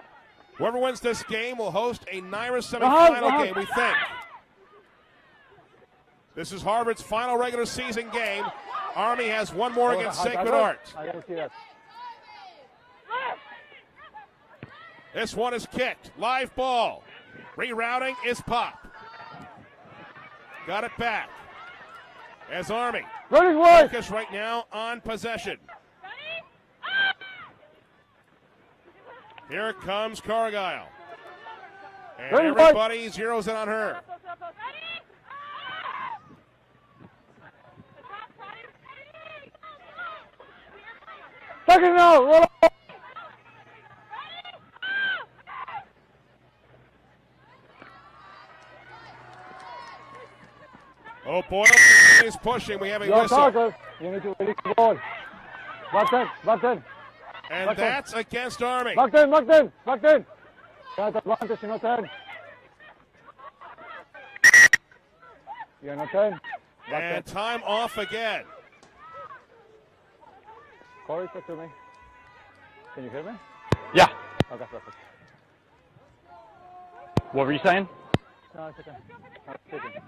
Whoever wins this game will host a NIRA semifinal game, we think. This is Harvard's final regular season game. Army has one more against Sacred Heart. I didn't see that. This one is kicked. Live ball. Rerouting is Pop. Got it back. As Army focus right now on possession. Here comes Cargyle. And everybody zeroes in on her. Second now. Oh, Boyle is pushing. We have a whistle. Target. You need to release the ball. Back then. And that's against Army. Back then. Got advantage, you know, 10. You're not 10. And time off again. Corey, talk to me. Can you hear me? Yeah. Okay, perfect. What were you saying? No, it's okay. I'm speaking.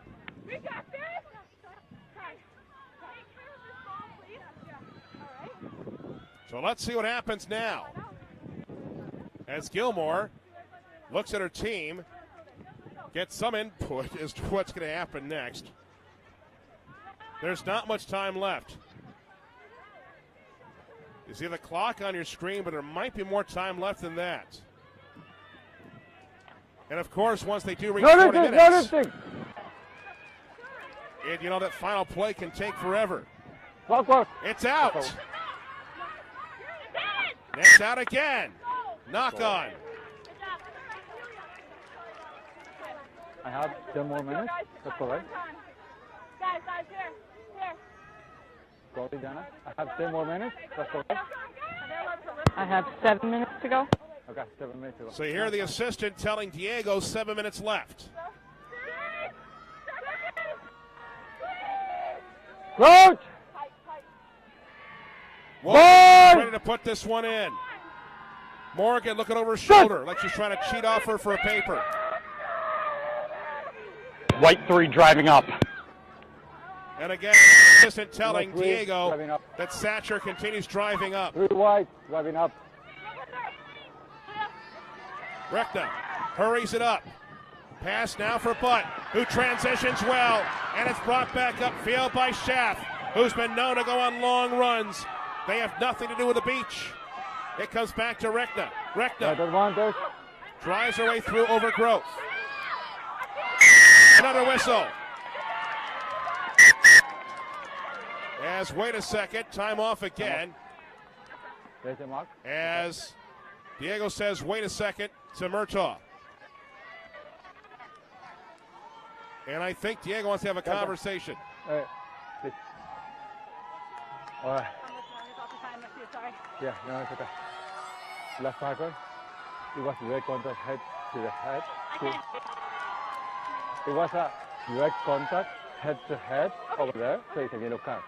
So let's see what happens now. As Gilmore looks at her team, gets some input as to what's going to happen next. There's not much time left. You see the clock on your screen, but there might be more time left than that. And of course, once they do reach 40 minutes, you know that final play can take forever. It's out. It's out again. Knock on. I have 10 more minutes. That's correct. Guys, here. Go, Dana. I have 10 more minutes. That's correct. I have 7 minutes to go. Okay, 7 minutes to go. So you hear the assistant telling Diego 7 minutes left. Coach! Ready to put this one in. Morgan looking over her shoulder like she's trying to cheat off her for a paper. White 3 driving up. And again, assistant telling Diego that Satcher continues driving up. 3 white, driving up. Reckna hurries it up. Pass now for Butt, who transitions well, and it's brought back upfield by Schaff, who's been known to go on long runs. They have nothing to do with the beach. It comes back to Reckna. Reckna drives her way through overgrowth. Another whistle. As, wait a second, time off again. As Diego says, wait a second, to Murtaugh. And I think Diego wants to have a conversation. All right. Yeah, no, it's okay. Last tackle, it was direct contact head to the head. It was a direct contact head to head over there, so it's a yellow card.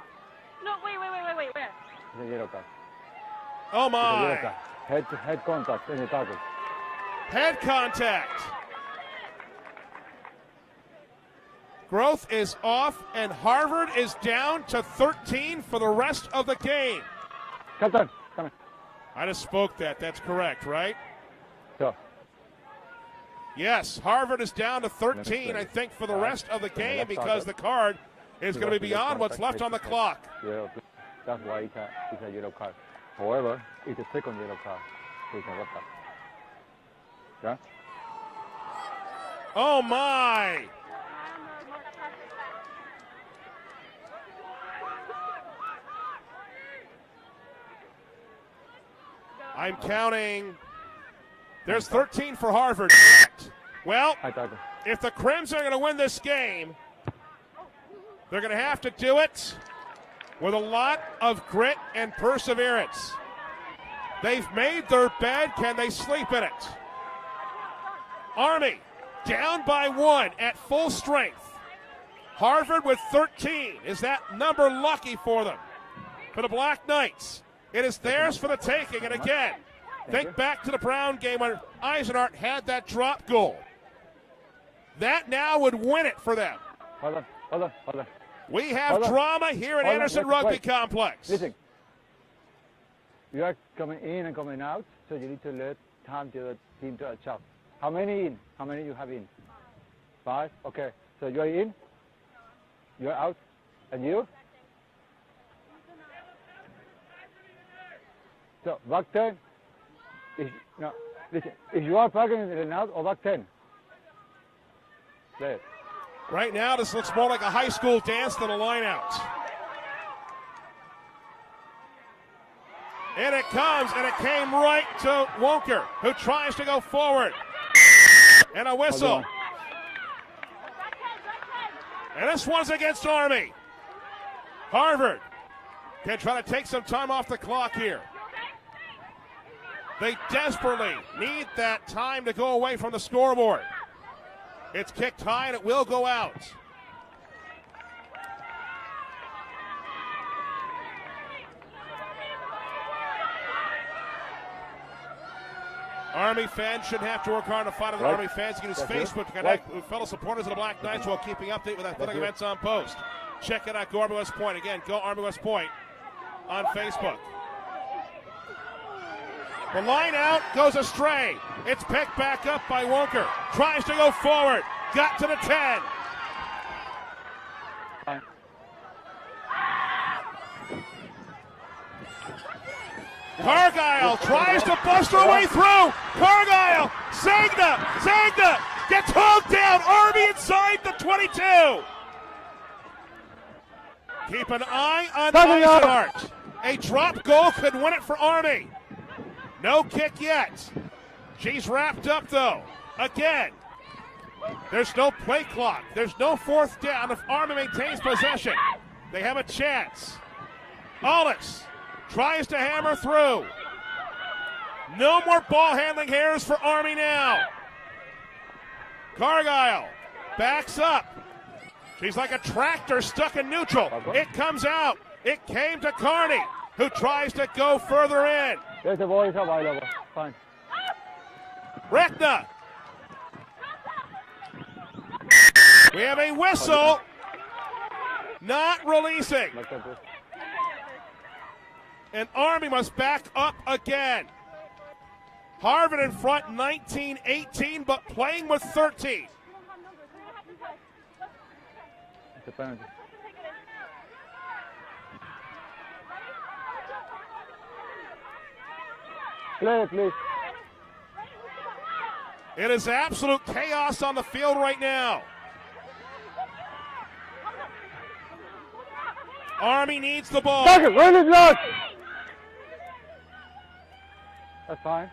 No, wait, where? It's a yellow card. Oh my! Head to head contact in the tackle. Head contact. Growth is off, and Harvard is down to 13 for the rest of the game. Captain, come in. I just spoke that. That's correct, right? Sure. Yes, Harvard is down to 13, I think, for the rest of the game because the card is going to be beyond what's left on the clock. Yeah, that's why it's a yellow card. However, it's a second yellow card, so it's a red card. Yeah? Oh, my! I'm counting. There's 13 for Harvard. Well, if the Crims are going to win this game, they're going to have to do it with a lot of grit and perseverance. They've made their bed. Can they sleep in it? Army down by 1 at full strength. Harvard with 13. Is that number lucky for them? For the Black Knights, it is theirs for the taking. And again, think back to the Brown game when Eisenhart had that drop goal. That now would win it for them. Hold on. We have drama here at Anderson Rugby Complex. Listen. You are coming in and coming out, so you need to let time to the team to adjust. How many in? How many you have in? 5? Okay. So you are in, you are out, and you? So back 10. Listen. If you are packing in and out or back 10. Play it. Right now, this looks more like a high school dance than a line-out. And it comes, and it came right to Wonker, who tries to go forward. And a whistle. And this one's against Army. Harvard can try to take some time off the clock here. They desperately need that time to go away from the scoreboard. It's kicked high, and it will go out. Army fans shouldn't have to work hard to find other Army fans. You can use Facebook to connect with fellow supporters of the Black Knights while keeping update with athletic events on post. Check it out, Go Army West Point. Again, Go Army West Point on Facebook. The line out goes astray. It's picked back up by Wonker. Tries to go forward. Got to the 10. Cargyle tries to bust her way through. Cargyle, Zagna gets hauled down. Army inside the 22. Keep an eye on Eisenhart. A drop goal could win it for Army. No kick yet. She's wrapped up though. Again, there's no play clock. There's no fourth down. If Army maintains possession, they have a chance. Ollis tries to hammer through. No more ball handling errors for Army now. Cargyle backs up. She's like a tractor stuck in neutral. It comes out. It came to Carney, who tries to go further in. There's the ball is available. Fine. Rekna. We have a whistle. Not releasing. And Army must back up again. Harvard in front 19-18, but playing with 13. It's a penalty. Play, please. It is absolute chaos on the field right now. Army needs the ball. Run it, block. That's fine.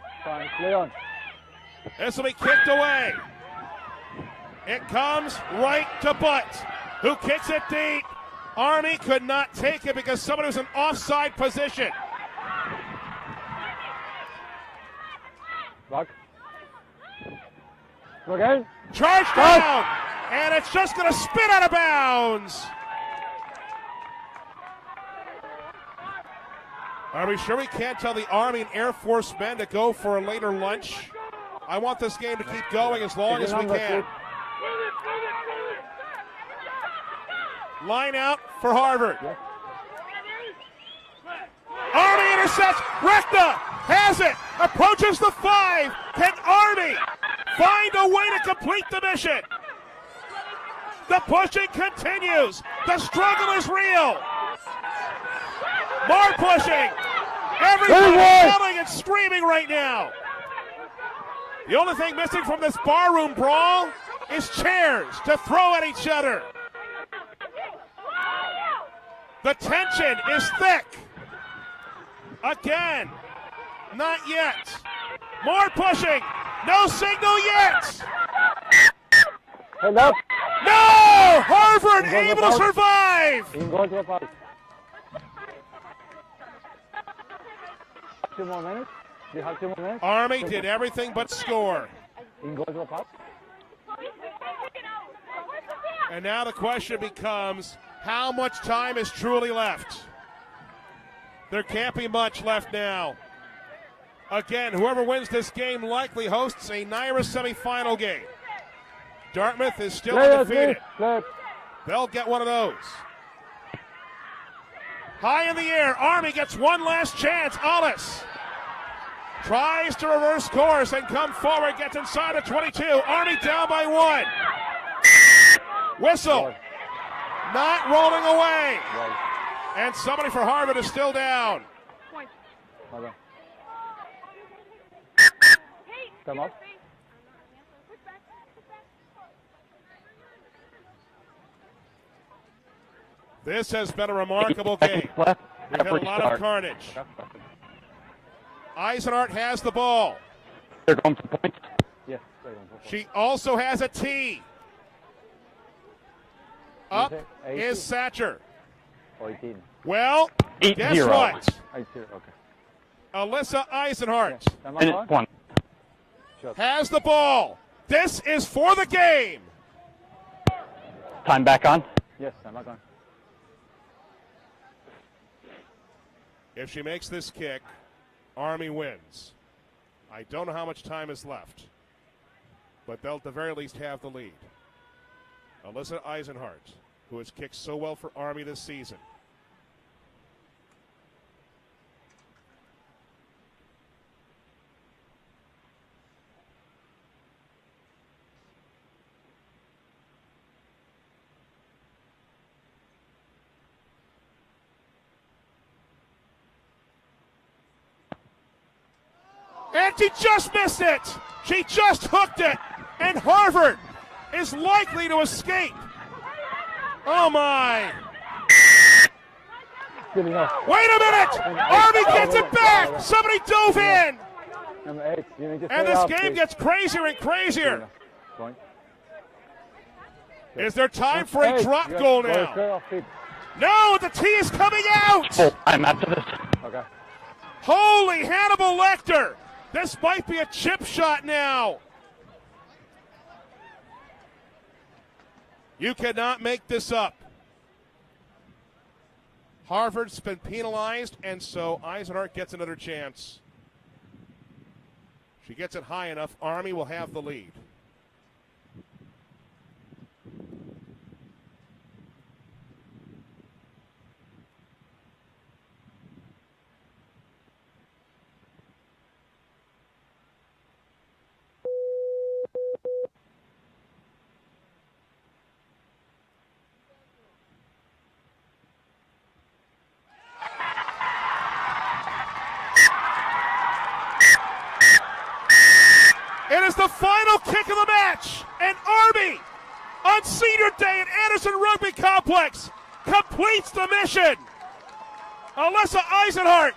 Play on. This will be kicked away. It comes right to Butt, who kicks it deep. Army could not take it because somebody was in offside position. Back. Okay. Charge down, and it's just going to spin out of bounds. Are we sure we can't tell the Army and Air Force men to go for a later lunch? I want this game to keep going as long as we can. Line out for Harvard. Army intercepts. Rekna has it. Approaches the 5. Can Army find a way to complete the mission? The pushing continues. The struggle is real. More pushing. Everybody yelling and screaming right now. The only thing missing from this barroom brawl is chairs to throw at each other. The tension is thick. Again. Not yet. More pushing. No signal yet. Hold up. No! Harvard able to survive. 2 more minutes. You have 2 more minutes. Army did everything but score. And now the question becomes, how much time is truly left? There can't be much left now. Again, whoever wins this game likely hosts a NIRA semifinal game. Dartmouth is still undefeated. They'll get one of those. High in the air, Army gets one last chance. Alice tries to reverse course and come forward, gets inside the 22. Army down by 1. Whistle. Not rolling away. And somebody for Harvard is still down. Come up. This has been a remarkable game. We've had a lot of carnage. Eisenhart has the ball. They're going for points. Yes. She also has a tee. Up is Satcher. 18. Well, 8-0. Guess what? 8-0, okay. Alyssa Eisenhart Minute 1. has the ball. This is for the game. Time back on. Yes, I'm back on. If she makes this kick, Army wins. I don't know how much time is left, but they'll at the very least have the lead. Alyssa Eisenhart, who has kicked so well for Army this season. And she just missed it. She just hooked it. And Harvard is likely to escape. Oh, my. Good enough. Wait a minute. Army gets it back. Somebody dove in. Number 8. You need to And stay this out, game please. gets crazier and crazier. Point. Is there time for a drop goal now? No, the tee is coming out. Full time after this. Okay. Holy Hannibal Lecter. This might be a chip shot now. You cannot make this up. Harvard's been penalized, and so Eisenhart gets another chance. She gets it high enough. Army will have the lead. It is the final kick of the match, and Army, on senior day at Anderson Rugby Complex, completes the mission. Alyssa Eisenhart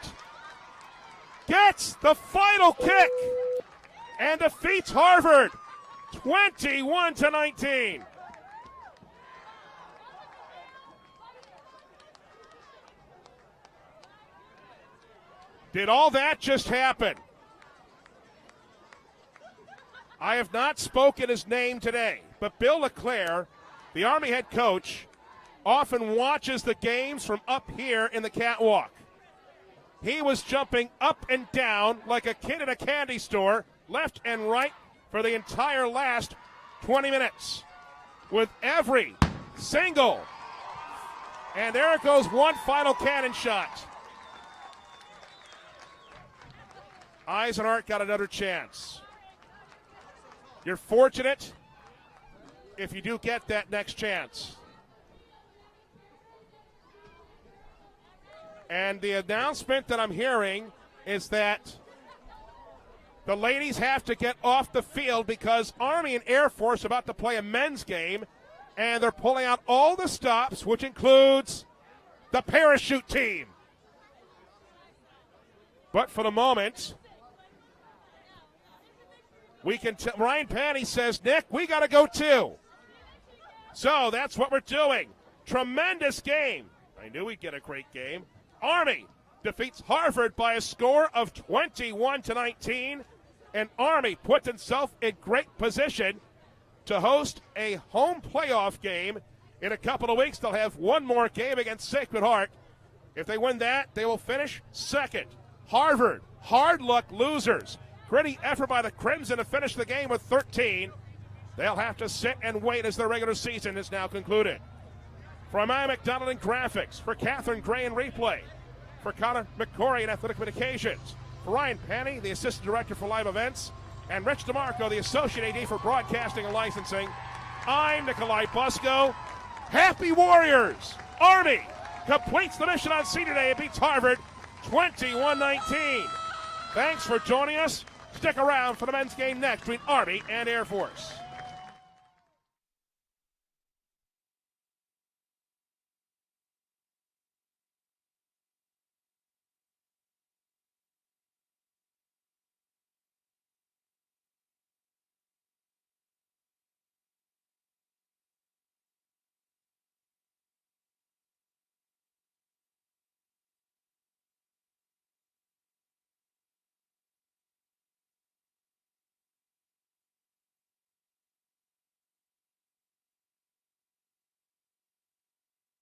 gets the final kick and defeats Harvard 21-19. Did all that just happen? I have not spoken his name today, but Bill LeClaire, the Army head coach, often watches the games from up here in the catwalk. He was jumping up and down like a kid in a candy store, left and right, for the entire last 20 minutes with every single. And there it goes, one final cannon shot. Eisenhart got another chance. You're fortunate if you do get that next chance. And the announcement that I'm hearing is that the ladies have to get off the field because Army and Air Force are about to play a men's game, and they're pulling out all the stops, which includes the parachute team. But for the moment, we can Ryan Panny says, Nick, we got to go too. So that's what we're doing. Tremendous game. I knew we'd get a great game. Army defeats Harvard by a score of 21-19. And Army puts itself in great position to host a home playoff game. In a couple of weeks, they'll have one more game against Sacred Heart. If they win that, they will finish second. Harvard, hard luck losers. Gritty effort by the Crimson to finish the game with 13. They'll have to sit and wait as the regular season is now concluded. From I. McDonald in graphics, for Catherine Gray in replay, for Connor McCory in athletic communications, for Ryan Panny, the assistant director for live events, and Rich DeMarco, the associate AD for broadcasting and licensing, I'm Nikolai Busko. Happy Warriors! Army completes the mission on senior day and beats Harvard 21-19. Thanks for joining us. Stick around for the men's game next between Army and Air Force.